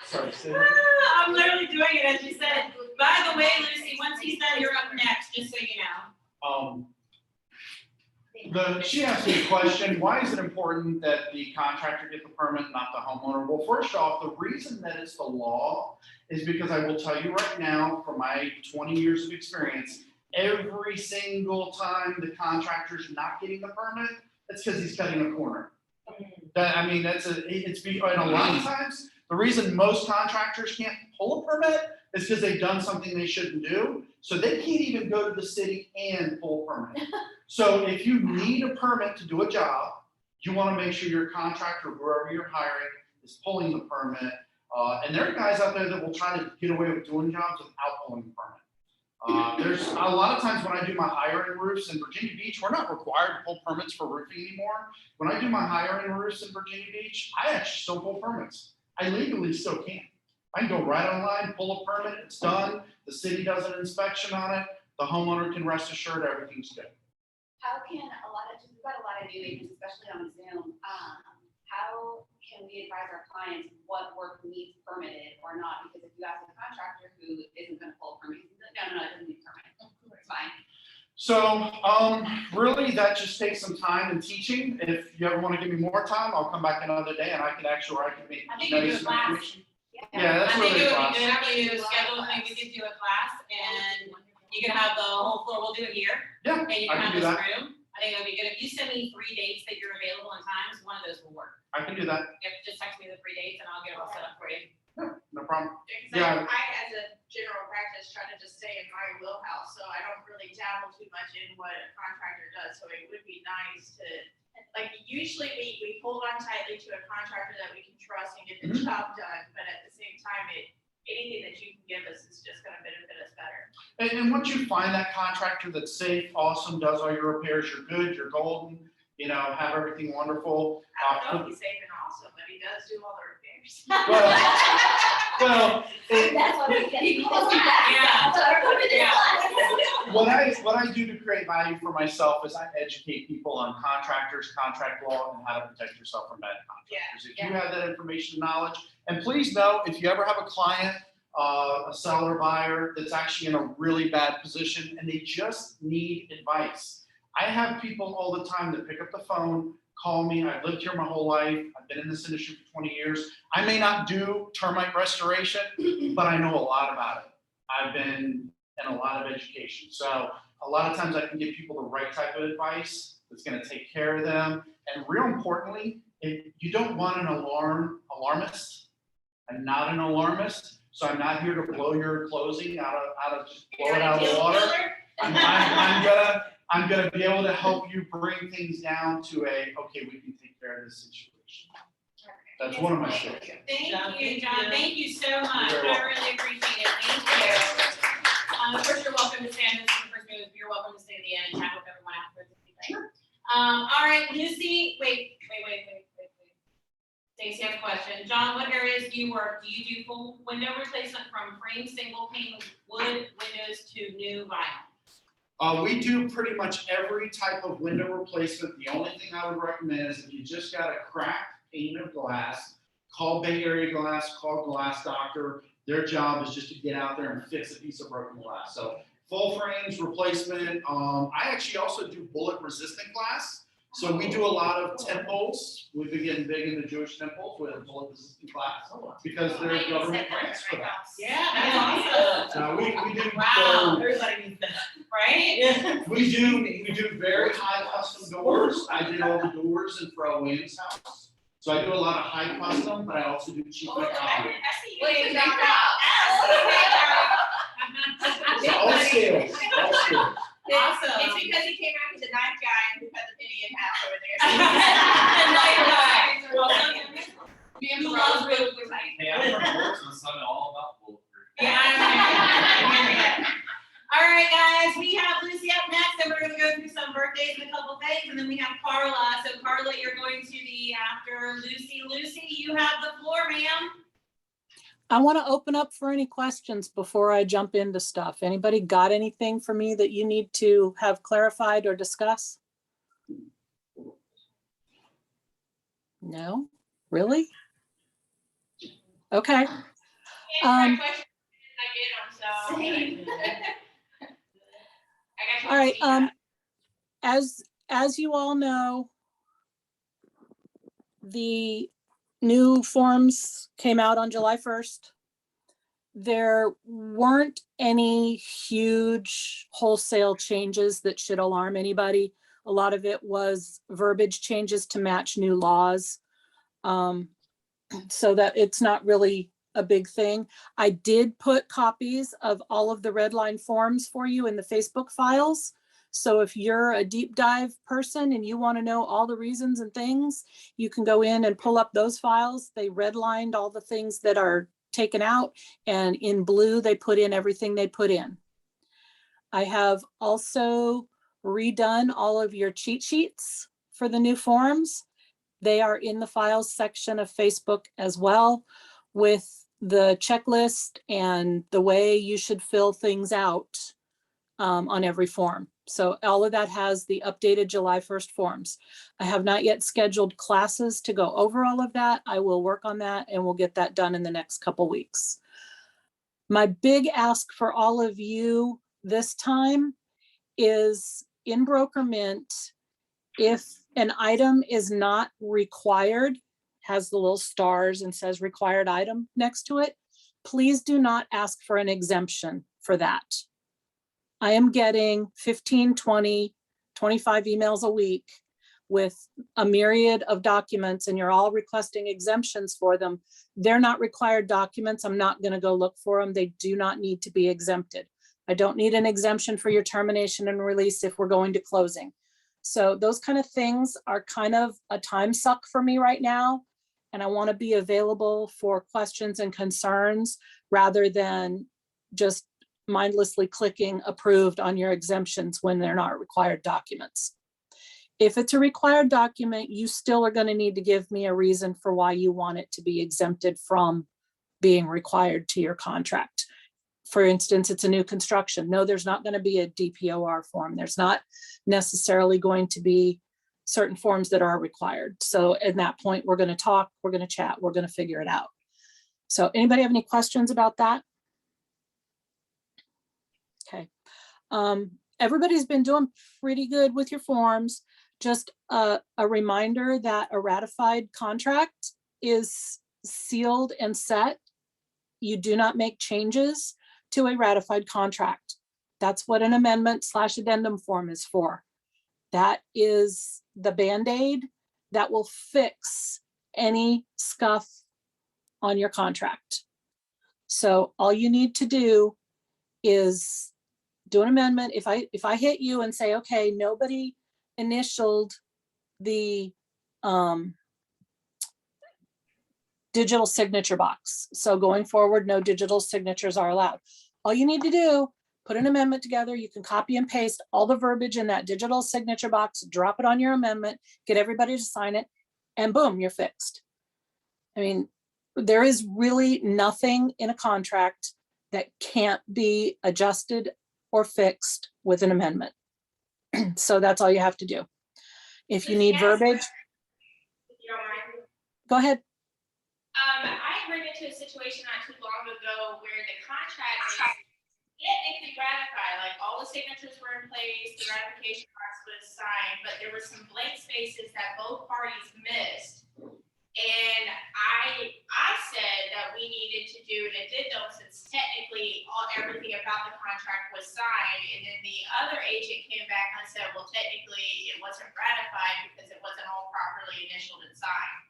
[SPEAKER 8] Sorry, say
[SPEAKER 2] I'm literally doing it as you said. By the way, Lucy, once he's done, you're up next, just so you know.
[SPEAKER 8] She asked me a question, why is it important that the contractor get the permit, not the homeowner? Well, first off, the reason that it's the law is because I will tell you right now, from my 20 years of experience, every single time the contractor's not getting the permit, it's because he's cutting a corner. And a lot of times, the reason most contractors can't pull a permit is because they've done something they shouldn't do. So they can't even go to the city and pull a permit. So if you need a permit to do a job, you want to make sure your contractor, whoever you're hiring, is pulling the permit. And there are guys out there that will try to get away with doing jobs without pulling the permit. There's a lot of times when I do my higher-end roofs in Virginia Beach, we're not required to pull permits for roofing anymore. When I do my higher-end roofs in Virginia Beach, I actually still pull permits. I legally still can. I can go right online, pull a permit, it's done. The city does an inspection on it. The homeowner can rest assured everything's good.
[SPEAKER 6] How can we've got a lot of new agents, especially on Zoom. How can we advise our clients what work needs permitted or not? Because if you ask a contractor who isn't going to pull a permit, no, it doesn't need a permit. It's fine.
[SPEAKER 8] So really that just takes some time and teaching. If you ever want to give me more time, I'll come back another day and I can make
[SPEAKER 2] do a class.
[SPEAKER 8] information. Yeah, that's
[SPEAKER 2] I think
[SPEAKER 8] really
[SPEAKER 2] it would
[SPEAKER 8] class.
[SPEAKER 2] be good if you schedule, maybe we could do a class and you can have the whole floor, we'll do it here.
[SPEAKER 8] Yeah,
[SPEAKER 2] And you
[SPEAKER 8] I
[SPEAKER 2] can
[SPEAKER 8] can
[SPEAKER 2] have
[SPEAKER 8] do
[SPEAKER 2] this
[SPEAKER 8] that.
[SPEAKER 2] room. I think it would be good if you send me 3 dates that you're available and times, one of those will work.
[SPEAKER 8] I can do that.
[SPEAKER 2] Just text me the 3 dates and I'll get it all set up for you.
[SPEAKER 8] No problem.
[SPEAKER 3] Because
[SPEAKER 8] Yeah.
[SPEAKER 3] I, as a general practice, try to just stay in my wheelhouse, so I don't really dabble too much in what a contractor does, so it would be nice to, like, usually we hold on tightly to a contractor that we can trust and get the job done, but at the same time, anything that you can give us is just gonna benefit us better.
[SPEAKER 8] And once you find that contractor that's safe, awesome, does all your repairs, you're good, you're golden, have everything wonderful.
[SPEAKER 3] I don't know if he's safe and awesome, but he does do all the repairs.
[SPEAKER 8] Well,
[SPEAKER 6] That's what we get.
[SPEAKER 2] Yeah.
[SPEAKER 8] what I do to create value for myself is I educate people on contractors, contract law, and how to protect yourself from bad contractors. If you have that information, knowledge, and please know, if you ever have a client, a seller, buyer that's actually in a really bad position and they just need advice. I have people all the time that pick up the phone, call me. I've lived here my whole life. I've been in this industry for 20 years. I may not do termite restoration, but I know a lot about it. I've been in a lot of education. So a lot of times I can give people the right type of advice that's going to take care of them. And real importantly, if you don't want an alarmist. I'm not an alarmist. So I'm not here to blow your closing out of just blow it out of the water. I'm gonna be able to help you bring things down to okay, we can take care of this situation. That's one of my skills.
[SPEAKER 2] Thank
[SPEAKER 1] John,
[SPEAKER 2] you, John. Thank you so much.
[SPEAKER 8] You're very
[SPEAKER 2] I really appreciate it. Thank you. Of course, you're welcome to stand. This is the first move. You're welcome to stay to the end and chat with everyone afterwards. Sure. All right, Lucy. Wait. Stacy has a question. John, what areas do you work? Do you do full window replacement from frame, single pane wood windows to new vinyl?
[SPEAKER 8] We do pretty much every type of window replacement. The only thing I would recommend is if you just got a cracked pane of glass, call Bay Area Glass, call Glass Doctor. Their job is just to get out there and fix a piece of broken glass. So full frames, replacement. I actually also do bullet resistant glass. So we do a lot of temples. We've been getting big in the Jewish temples with bullet resistant glass because they're government grants for that.
[SPEAKER 2] Yeah, that's awesome.
[SPEAKER 8] So we do.
[SPEAKER 2] Wow.
[SPEAKER 1] Everybody needs that.
[SPEAKER 2] Right?
[SPEAKER 1] Yeah.
[SPEAKER 8] We do very high custom doors. I did all the doors in Fro Williams' house. So I do a lot of high custom, but I also do cheap
[SPEAKER 3] I
[SPEAKER 8] economy.
[SPEAKER 3] see you.
[SPEAKER 2] Wait,
[SPEAKER 3] doing
[SPEAKER 2] no,
[SPEAKER 3] that.
[SPEAKER 8] All scales, all scales.
[SPEAKER 2] Awesome.
[SPEAKER 3] It's because he came out as a knife guy who cut the penny in half over there.
[SPEAKER 2] Who loves bulletproof?
[SPEAKER 9] Hey, I'm from Portsmouth, so I'm all about bulletproof.
[SPEAKER 2] Yeah. All right, guys, we have Lucy up next, and we're gonna go through some birthdays and a couple things, and then we have Carla. So Carla, you're going to be after Lucy. Lucy, you have the floor, ma'am.
[SPEAKER 7] I want to open up for any questions before I jump into stuff. Anybody got anything for me that you need to have clarified or discuss? No? Really? Okay. All right. as you all know, the new forms came out on July 1st. There weren't any huge wholesale changes that should alarm anybody. A lot of it was verbiage changes to match new laws. So that it's not really a big thing. I did put copies of all of the red line forms for you in the Facebook files. So if you're a deep dive person and you want to know all the reasons and things, you can go in and pull up those files. They redlined all the things that are taken out, and in blue, they put in everything they put in. I have also redone all of your cheat sheets for the new forms. They are in the files section of Facebook as well, with the checklist and the way you should fill things out on every form. So all of that has the updated July 1st forms. I have not yet scheduled classes to go over all of that. I will work on that and we'll get that done in the next couple weeks. My big ask for all of you this time is in Broker Mint, if an item is not required, has the little stars and says required item next to it, please do not ask for an exemption for that. I am getting 15, 20, 25 emails a week with a myriad of documents, and you're all requesting exemptions for them. They're not required documents. I'm not going to go look for them. They do not need to be exempted. I don't need an exemption for your termination and release if we're going to closing. So those kind of things are kind of a time suck for me right now. And I want to be available for questions and concerns rather than just mindlessly clicking approved on your exemptions when they're not required documents. If it's a required document, you still are going to need to give me a reason for why you want it to be exempted from being required to your contract. For instance, it's a new construction. No, there's not going to be a DPOR form. There's not necessarily going to be certain forms that are required. So at that point, we're going to talk, we're going to chat, we're going to figure it out. So anybody have any questions about that? Okay. Everybody's been doing pretty good with your forms. Just a reminder that a ratified contract is sealed and set. You do not make changes to a ratified contract. That's what an amendment/addendum form is for. That is the Band-Aid that will fix any scuff on your contract. So all you need to do is do an amendment. If I hit you and say, okay, nobody initialed the digital signature box. So going forward, no digital signatures are allowed. All you need to do, put an amendment together. You can copy and paste all the verbiage in that digital signature box, drop it on your amendment, get everybody to sign it, and boom, you're fixed. I mean, there is really nothing in a contract that can't be adjusted or fixed with an amendment. So that's all you have to do. If you need verbiage,
[SPEAKER 3] If you don't mind.
[SPEAKER 7] go ahead.
[SPEAKER 3] I ran into a situation not too long ago where the contract is technically ratified, like all the signatures were in place, the ratification box was signed, but there were some blank spaces that both parties missed. And I said that we needed to do an addendum since technically everything about the contract was signed. And then the other agent came back and said, well, technically it wasn't ratified because it wasn't all properly initialed and signed.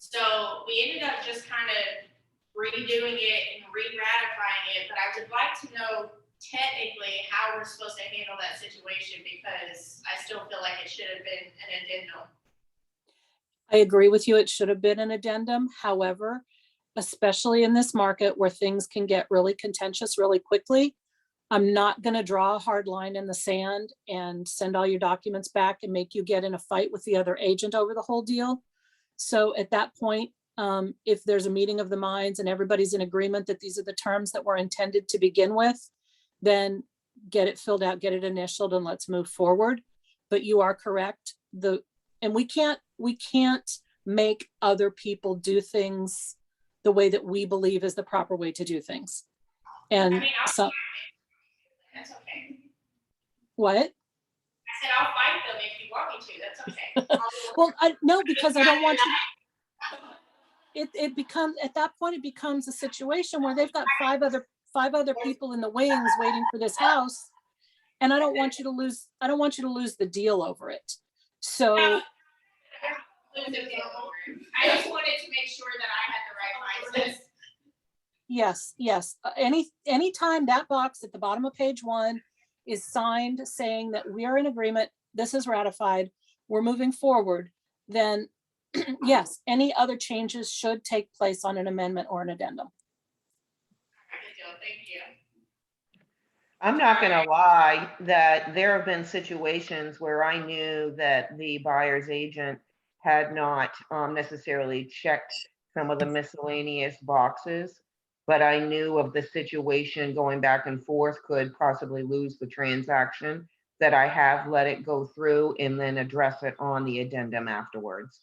[SPEAKER 3] So we ended up just kind of redoing it and re-ratifying it. But I would like to know technically how we're supposed to handle that situation, because I still feel like it should have been an addendum.
[SPEAKER 7] I agree with you. It should have been an addendum. However, especially in this market where things can get really contentious really quickly, I'm not going to draw a hard line in the sand and send all your documents back and make you get in a fight with the other agent over the whole deal. So at that point, if there's a meeting of the minds and everybody's in agreement that these are the terms that were intended to begin with, then get it filled out, get it initialed, and let's move forward. But you are correct. And we can't make other people do things the way that we believe is the proper way to do things. And
[SPEAKER 3] I mean,
[SPEAKER 7] so
[SPEAKER 3] that's okay.
[SPEAKER 7] what?
[SPEAKER 3] I said, I'll fight them if you want me to, that's okay.
[SPEAKER 7] Well, no, because I don't want you. It becomes, at that point, it becomes a situation where they've got five other people in the wings waiting for this house. And I don't want you to lose the deal over it. So
[SPEAKER 3] I just wanted to make sure that I had the right mindset.
[SPEAKER 7] yes. Anytime that box at the bottom of page 1 is signed saying that we are in agreement, this is ratified, we're moving forward, then yes, any other changes should take place on an amendment or an addendum.
[SPEAKER 3] Thank you.
[SPEAKER 5] I'm not gonna lie that there have been situations where I knew that the buyer's agent had not necessarily checked some of the miscellaneous boxes, but I knew of the situation going back and forth could possibly lose the transaction, that I have let it go through and then address it on the addendum afterwards.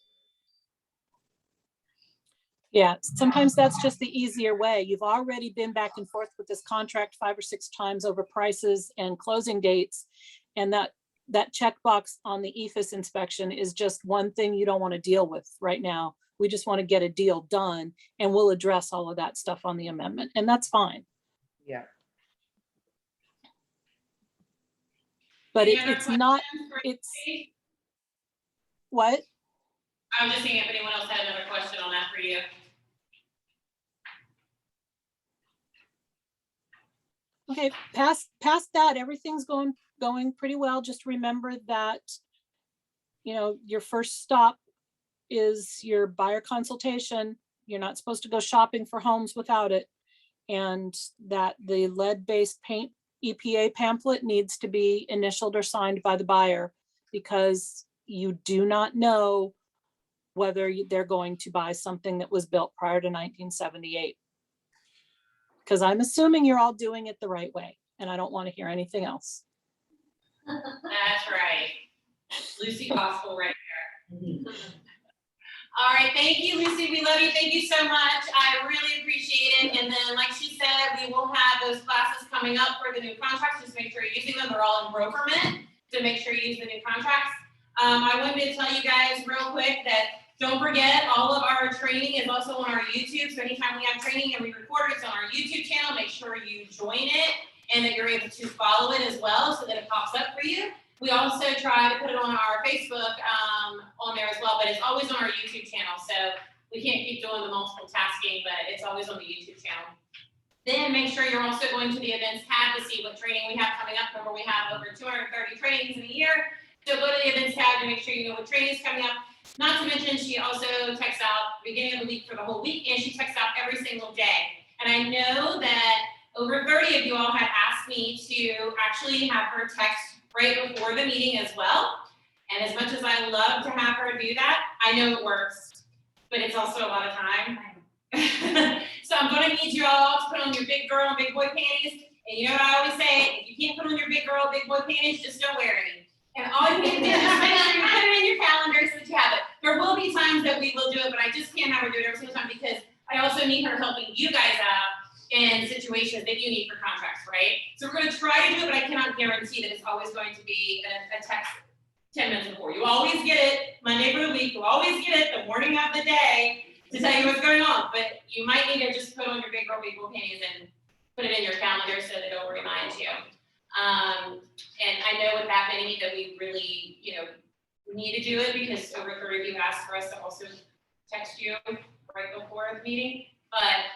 [SPEAKER 7] Yeah, sometimes that's just the easier way. You've already been back and forth with this contract 5 or 6 times over prices and closing dates. And that checkbox on the EFIS inspection is just one thing you don't want to deal with right now. We just want to get a deal done, and we'll address all of that stuff on the amendment, and that's fine.
[SPEAKER 5] Yeah.
[SPEAKER 7] But
[SPEAKER 2] Any other
[SPEAKER 7] it's not, it's,
[SPEAKER 2] questions?
[SPEAKER 7] what?
[SPEAKER 2] I was just seeing if anyone else had another question on that for you.
[SPEAKER 7] Okay, past that, everything's going pretty well. Just remember that, your first stop is your buyer consultation. You're not supposed to go shopping for homes without it. And that the lead-based paint EPA pamphlet needs to be initialed or signed by the buyer, because you do not know whether they're going to buy something that was built prior to 1978. Because I'm assuming you're all doing it the right way, and I don't want to hear anything else.
[SPEAKER 2] That's right. Lucy Gospel right there. All right, thank you, Lucy. We love you. Thank you so much. I really appreciate it. And then, like she said, we will have those classes coming up for the new contracts. Just make sure you're using them. They're all in brokerment, so make sure you use the new contracts. I wanted to tell you guys real quick that don't forget, all of our training is also on our YouTube. So anytime we have training and we record it, it's on our YouTube channel. Make sure you join it and that you're able to follow it as well, so that it pops up for you. We also try to put it on our Facebook on there as well, but it's always on our YouTube channel. So we can't keep doing the multiple tasking, but it's always on the YouTube channel. Then make sure you're also going to the events tab to see what training we have coming up. Remember, we have over 230 trainings in a year. So go to the events tab to make sure you know what training is coming up. Not to mention, she also texts out beginning of the week for the whole week, and she texts out every single day. And I know that over 30 of you all have asked me to actually have her text right before the meeting as well. And as much as I love to have her do that, I know it works, but it's also a lot of time. So I'm gonna need you all to put on your big girl and big boy panties. And you know what I always say, if you can't put on your big girl, big boy panties, just don't wear any. And all you can do is make sure you put it in your calendar so that you have it. There will be times that we will do it, but I just can't have her do it every single time, because I also need her helping you guys out in situations that you need for contracts, right? So we're gonna try to do it, but I cannot guarantee that it's always going to be a text 10 minutes before. You always get it Monday for the week. You always get it the morning of the day to tell you what's going on. But you might need to just put on your big girl, big boy panties and put it in your calendar so that it'll remind you. And I know with that many that we really, need to do it, because over 30 of you asked for us to also text you right before the meeting, but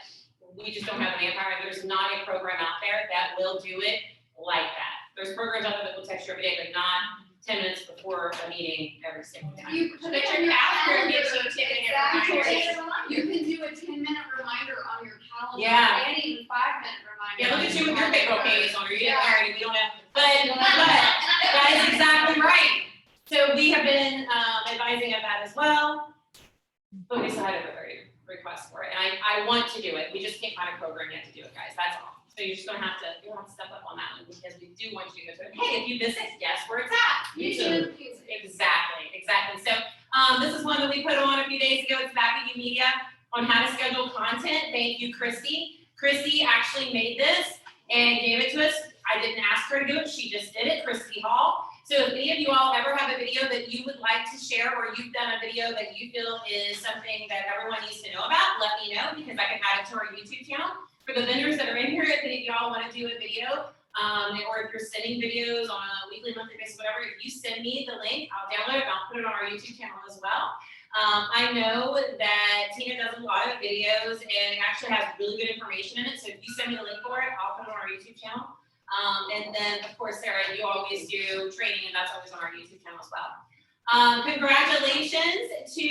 [SPEAKER 2] we just don't have the manpower. There's not a program out there that will do it like that. There's programs out there that will text you every day, but not 10 minutes before a meeting every single time.
[SPEAKER 6] You put
[SPEAKER 3] But
[SPEAKER 6] it
[SPEAKER 3] your
[SPEAKER 6] on your
[SPEAKER 3] calendar
[SPEAKER 6] calendar.
[SPEAKER 3] gives you 10-minute reminders.
[SPEAKER 6] You can do a 10-minute reminder on your calendar.
[SPEAKER 2] Yeah.
[SPEAKER 6] And even 5-minute reminder.
[SPEAKER 2] Yeah, look at you with your big girl panties on, or you didn't wear any, we don't have, but that is exactly right. So we have been advising of that as well, but we still had over 30 requests for it, and I want to do it. We just can't find a program yet to do it, guys, that's all. So you're just gonna have to, step up on that one, because we do want you to go to it. Hey, if you visit, guess where it's at?
[SPEAKER 6] YouTube.
[SPEAKER 2] Exactly. So this is one that we put on a few days ago. It's back at Media on how to schedule content. Thank you, Christy. Christy actually made this and gave it to us. I didn't ask her to do it. She just did it, Christy Hall. So if any of you all ever have a video that you would like to share, or you've done a video that you feel is something that everyone needs to know about, let me know, because I can add it to our YouTube channel. For the vendors that are in here, if any of y'all want to do a video, or if you're sending videos on a weekly, monthly basis, whatever, if you send me the link, I'll download it and I'll put it on our YouTube channel as well. I know that Tina does a lot of videos and it actually has really good information in it. So if you send me the link for it, I'll put it on our YouTube channel. And then, of course, Sarah, you always do training, and that's always on our YouTube channel as well. Congratulations to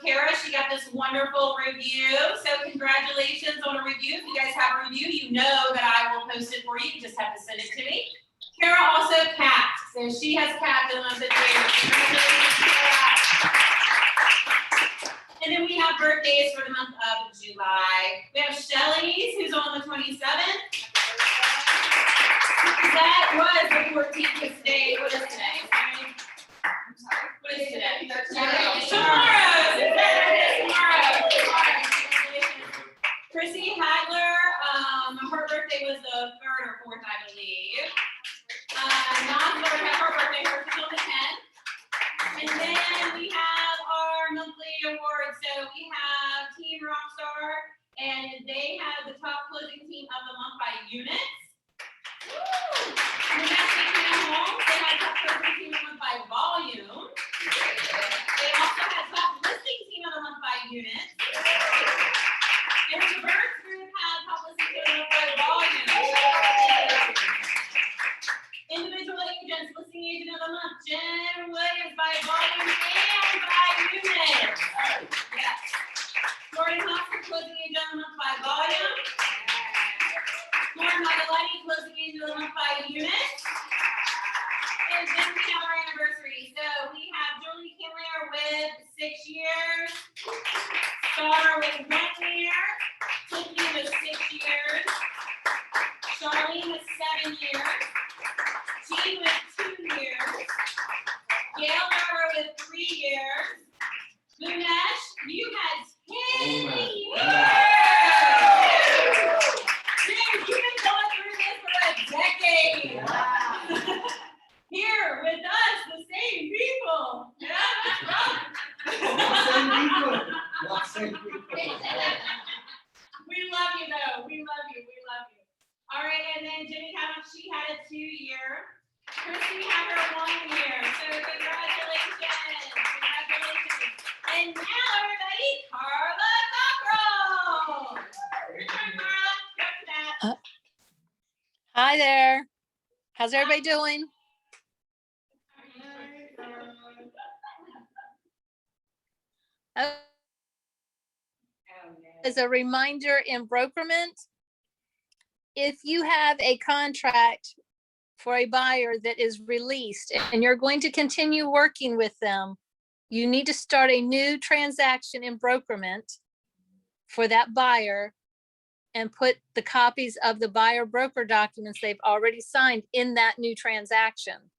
[SPEAKER 2] Kara. She got this wonderful review. So congratulations on a review. If you guys have a review, you know that I will post it for you. You just have to send it to me. Kara also capped. So she has capped the month of January. Congratulations, Kara. And then we have birthdays for the month of July. We have Shelly's, who's on the 27th. That was the 14th of today. What is today? I'm sorry. What is today? Tomorrow. Chrissy Hagler, her birthday was the 3rd or 4th, I believe. Her birthday, hers is on the 10th. And then we have our monthly awards. So we have Team Rockstar, and they have the top closing team of the month by units. And that's the home. They had top closing team of the month by volume. They also had top listing team of the month by unit. And the Birds group had top listing team of the month by volume. Individual agents, listing agent of the month, Jen Williams by volume and by unit. Yes. Jordan Hoffman, closing agent of the month by volume. Lauren Magalani, closing agent of the month by unit. And then we have our anniversary. So we have Julie Kinlair with 6 years. Star with 1 year. Tiffany with 6 years. Charlene with 7 years. Jean with 2 years. Gail Barber with 3 years. Lunesh, you had 10 years. Dude, you've been going through this for a decade. Wow. Here with us, the same people. Yeah, that's right.
[SPEAKER 4] Not same people.
[SPEAKER 2] We love you though. We love you. We love you. All right, and then Jenny Haddock, she had a 2 year. Christy had her 1 year. So congratulations. Congratulations. And now everybody, Carla Cockrell. Your turn, Carla. Go for that.
[SPEAKER 10] Hi there. How's everybody doing? As a reminder in brokerment, if you have a contract for a buyer that is released and you're going to continue working with them, you need to start a new transaction in brokerment for that buyer and put the copies of the buyer broker documents they've already signed in that new transaction.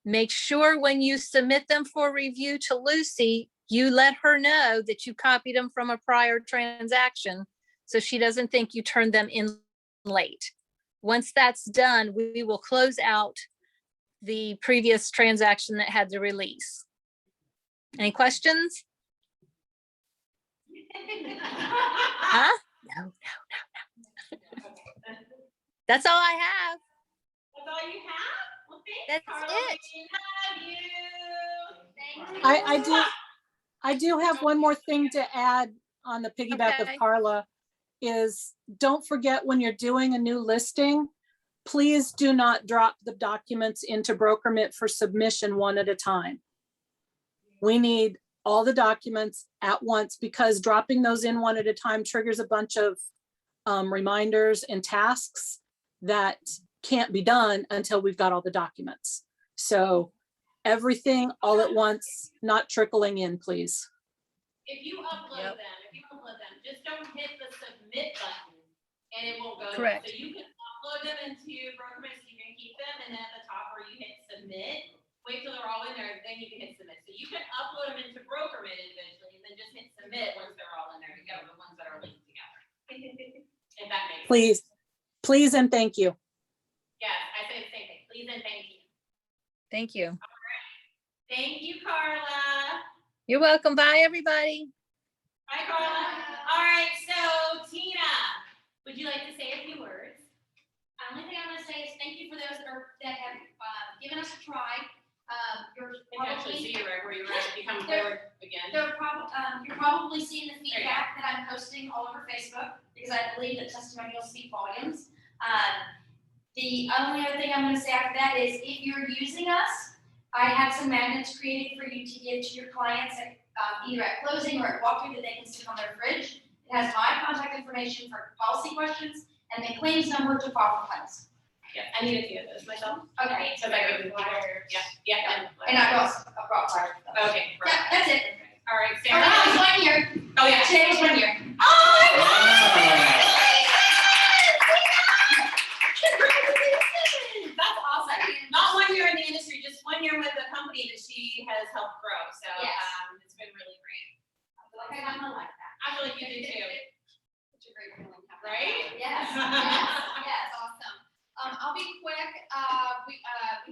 [SPEAKER 10] Make sure when you submit them for review to Lucy, you let her know that you copied them from a prior transaction so she doesn't think you turned them in late. Once that's done, we will close out the previous transaction that had the release. Any questions? Huh? No. That's all I have.
[SPEAKER 2] That's all you have? Well,
[SPEAKER 10] That's
[SPEAKER 2] thanks, Carla.
[SPEAKER 10] it.
[SPEAKER 2] We love you. Thank you.
[SPEAKER 7] I do have one more thing to add on the piggyback
[SPEAKER 10] Okay.
[SPEAKER 7] of Carla is don't forget when you're doing a new listing, please do not drop the documents into brokerment for submission one at a time. We need all the documents at once because dropping those in one at a time triggers a bunch of reminders and tasks that can't be done until we've got all the documents. So everything all at once, not trickling in, please.
[SPEAKER 2] If you upload them, just don't hit the submit button and it won't go.
[SPEAKER 10] Correct.
[SPEAKER 2] So you can upload them into brokerment so you can keep them, and then at the top where you hit submit, wait till they're all in there, then you can hit submit. So you can upload them into brokerment individually and then just hit submit once they're all in there together, the ones that are linked together. If that makes sense.
[SPEAKER 7] Please and thank you.
[SPEAKER 2] Yes, I say the same thing. Please and thank you.
[SPEAKER 10] Thank you.
[SPEAKER 2] Thank you, Carla.
[SPEAKER 10] You're welcome. Bye, everybody.
[SPEAKER 2] Bye, Carla. All right, so Tina, would you like to say a few words?
[SPEAKER 11] Only thing I'm gonna say is thank you for those that have given us a try. You're
[SPEAKER 2] I can actually see
[SPEAKER 11] probably,
[SPEAKER 2] you right where you were at, if you come forward again.
[SPEAKER 11] you're probably seeing the feedback that I'm posting all over Facebook because I believe that testimonials speak volumes. The only other thing I'm gonna say after that is if you're using us, I have some magnets created for you to give to your clients at, either at closing or at walkthrough that they can stick on their fridge. It has my contact information for policy questions and the claims number to file for claims.
[SPEAKER 2] Yeah, I need a few of those myself.
[SPEAKER 11] Okay.
[SPEAKER 2] So that goes in flyer. Yeah.
[SPEAKER 11] And I've brought flyers.
[SPEAKER 2] Okay.
[SPEAKER 11] Yeah, that's it.
[SPEAKER 2] All right,
[SPEAKER 11] Oh,
[SPEAKER 2] Sarah.
[SPEAKER 11] that was 1 year.
[SPEAKER 2] Oh, yeah.
[SPEAKER 11] Today was 1 year.
[SPEAKER 2] Oh, my
[SPEAKER 4] Wow.
[SPEAKER 2] That's awesome. Not 1 year in the industry, just 1 year with the company that she has helped grow. So
[SPEAKER 11] Yes.
[SPEAKER 2] It's been really great.
[SPEAKER 11] I feel like I'm gonna like that.
[SPEAKER 2] I feel like you do too.
[SPEAKER 11] Such a great feeling.
[SPEAKER 2] Right?
[SPEAKER 11] Yes, yes, awesome. I'll be quick. We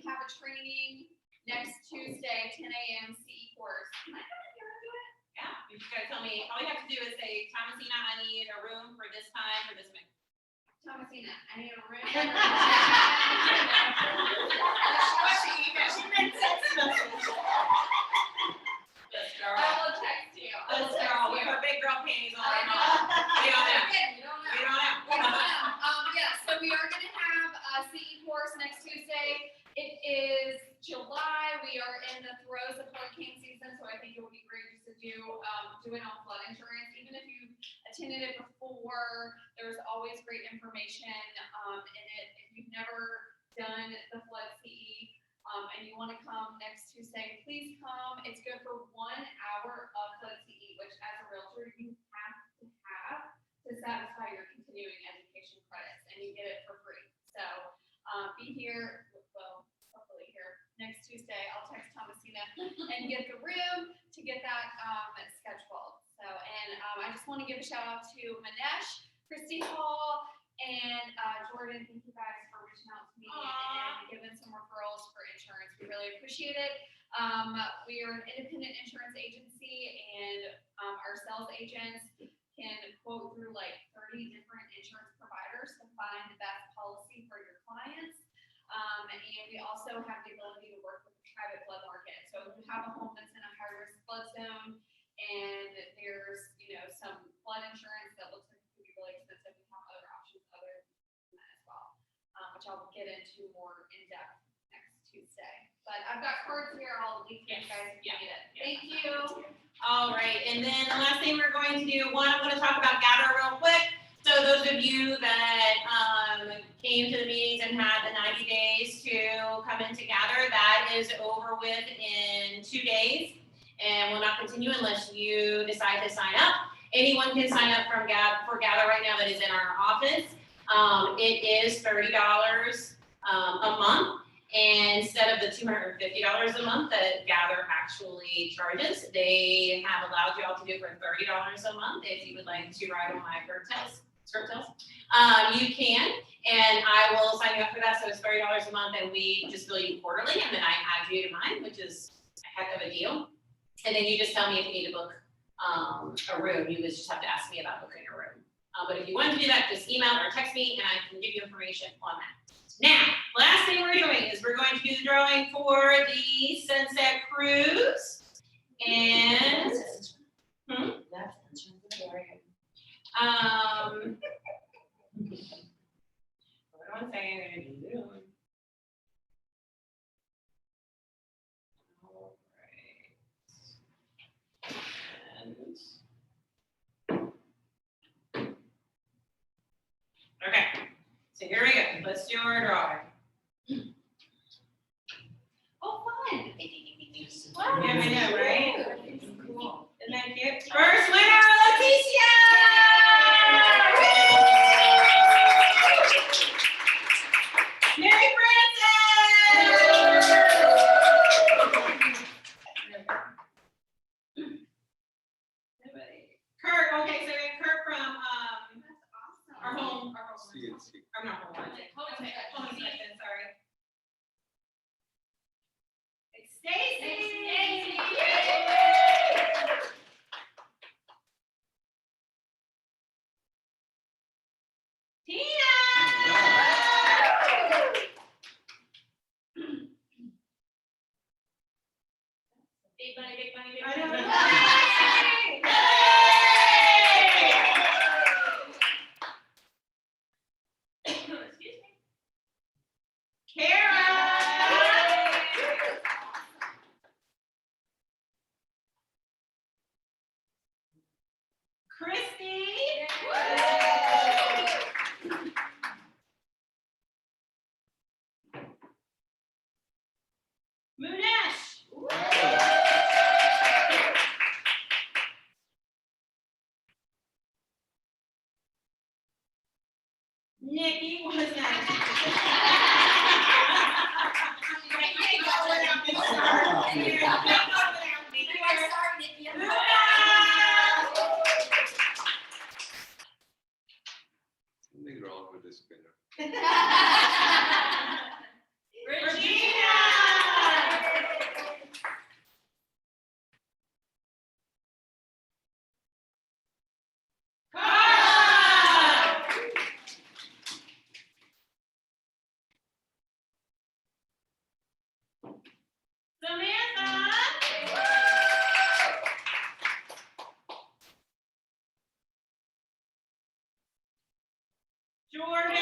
[SPEAKER 11] have a training next Tuesday, 10 a.m. CE course. Can I come in here and do it?
[SPEAKER 2] Yeah, you just gotta tell me, all you have to do is say, Thomasina, I need a room for this time for this minute.
[SPEAKER 11] Thomasina, I need a room.
[SPEAKER 2] She meant text message. This girl.
[SPEAKER 11] I will text you.
[SPEAKER 2] This girl with her big girl panties on.
[SPEAKER 11] I know.
[SPEAKER 2] We don't know.
[SPEAKER 11] Again, you don't know.
[SPEAKER 2] We don't know.
[SPEAKER 11] Yeah, so we are gonna have a CE course next Tuesday. It is July. We are in the throes of hurricane season, so I think it would be great just to do it on flood insurance. Even if you attended it before, there's always great information in it. If you've never done the flood CE and you want to come next Tuesday, please come. It's good for 1 hour of flood CE, which as a realtor you have to satisfy your continuing education credits, and you get it for free. So be here, well, hopefully here next Tuesday. I'll text Thomasina and get the room to get that scheduled. So, and I just want to give a shout out to Manesh, Christy Hall, and Jordan. Thank you guys for reaching out to me and giving some referrals for insurance. We really appreciate it. We are an independent insurance agency, and our sales agents can quote through like 30 different insurance providers to find the best policy for your clients. And we also have the ability to work with the private flood market. So if you have a home that's in a high-risk flood zone and there's, some flood insurance that looks like it could be really expensive, we have other options other than that as well, which I'll get into more in depth next Tuesday. But I've got cards here. I'll leave you guys if you need it. Thank you.
[SPEAKER 2] All right, and then the last thing we're going to do, I'm going to talk about Gather real quick. So those of you that came to the meetings and had the 90 days to come in to Gather, that is over with in 2 days, and will not continue unless you decide to sign up. Anyone can sign up for Gather right now that is in our office. It is $30 a month. And instead of the $250 a month that Gather actually charges, they have allowed you all to do it for $30 a month. If you would like to ride on my skirt tails, you can, and I will sign you up for that. So it's $30 a month, and we just bill you quarterly, and then I add you to mine, which is a heck of a deal. And then you just tell me if you need to book a room. You just have to ask me about booking a room. But if you want to do that, just email or text me, and I can give you information on that. Now, last thing we're doing is we're going to do the drawing for the Sunset Cruise. And one thing I'm going to do. All right. Okay, so here we go. Let's do our drawing.
[SPEAKER 11] Oh, fun.
[SPEAKER 2] Yeah, I know, right? Cool. Isn't that cute? First winner, Leticia! Mary Frances! Kurt, okay, so we have Kurt from our home.
[SPEAKER 4] CNC.
[SPEAKER 2] I'm not home. Home inspection, sorry. Big money, big money, big
[SPEAKER 3] I
[SPEAKER 2] money.
[SPEAKER 3] know. Excuse me. Kara. Christy. Munesh. Nikki was not. You can't go without me. You can't go without me.
[SPEAKER 4] Something wrong with this spinner.
[SPEAKER 3] Regina. Carla. Samantha. Jordan.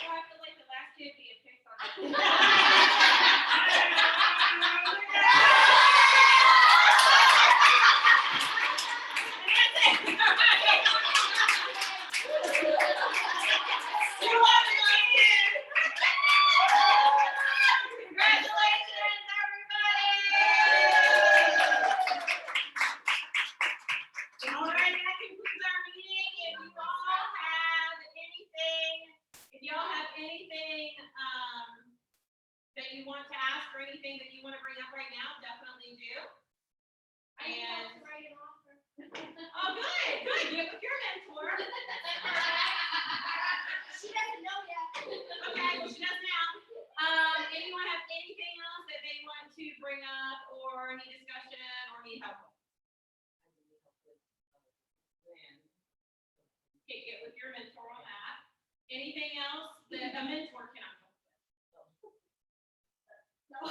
[SPEAKER 3] Oh, I feel like the last kid being picked on. You are the champion. Congratulations, everybody. All right, that concludes our meeting. If you all have anything, that you want to ask or anything that you want to bring up right now, definitely do. And oh, good. You have your mentor.
[SPEAKER 11] She doesn't know yet.
[SPEAKER 3] Okay, well, she does now. Anyone have anything else that they want to bring up or need discussion or need help with? Okay, get with your mentor on that. Anything else that a mentor cannot help with? No.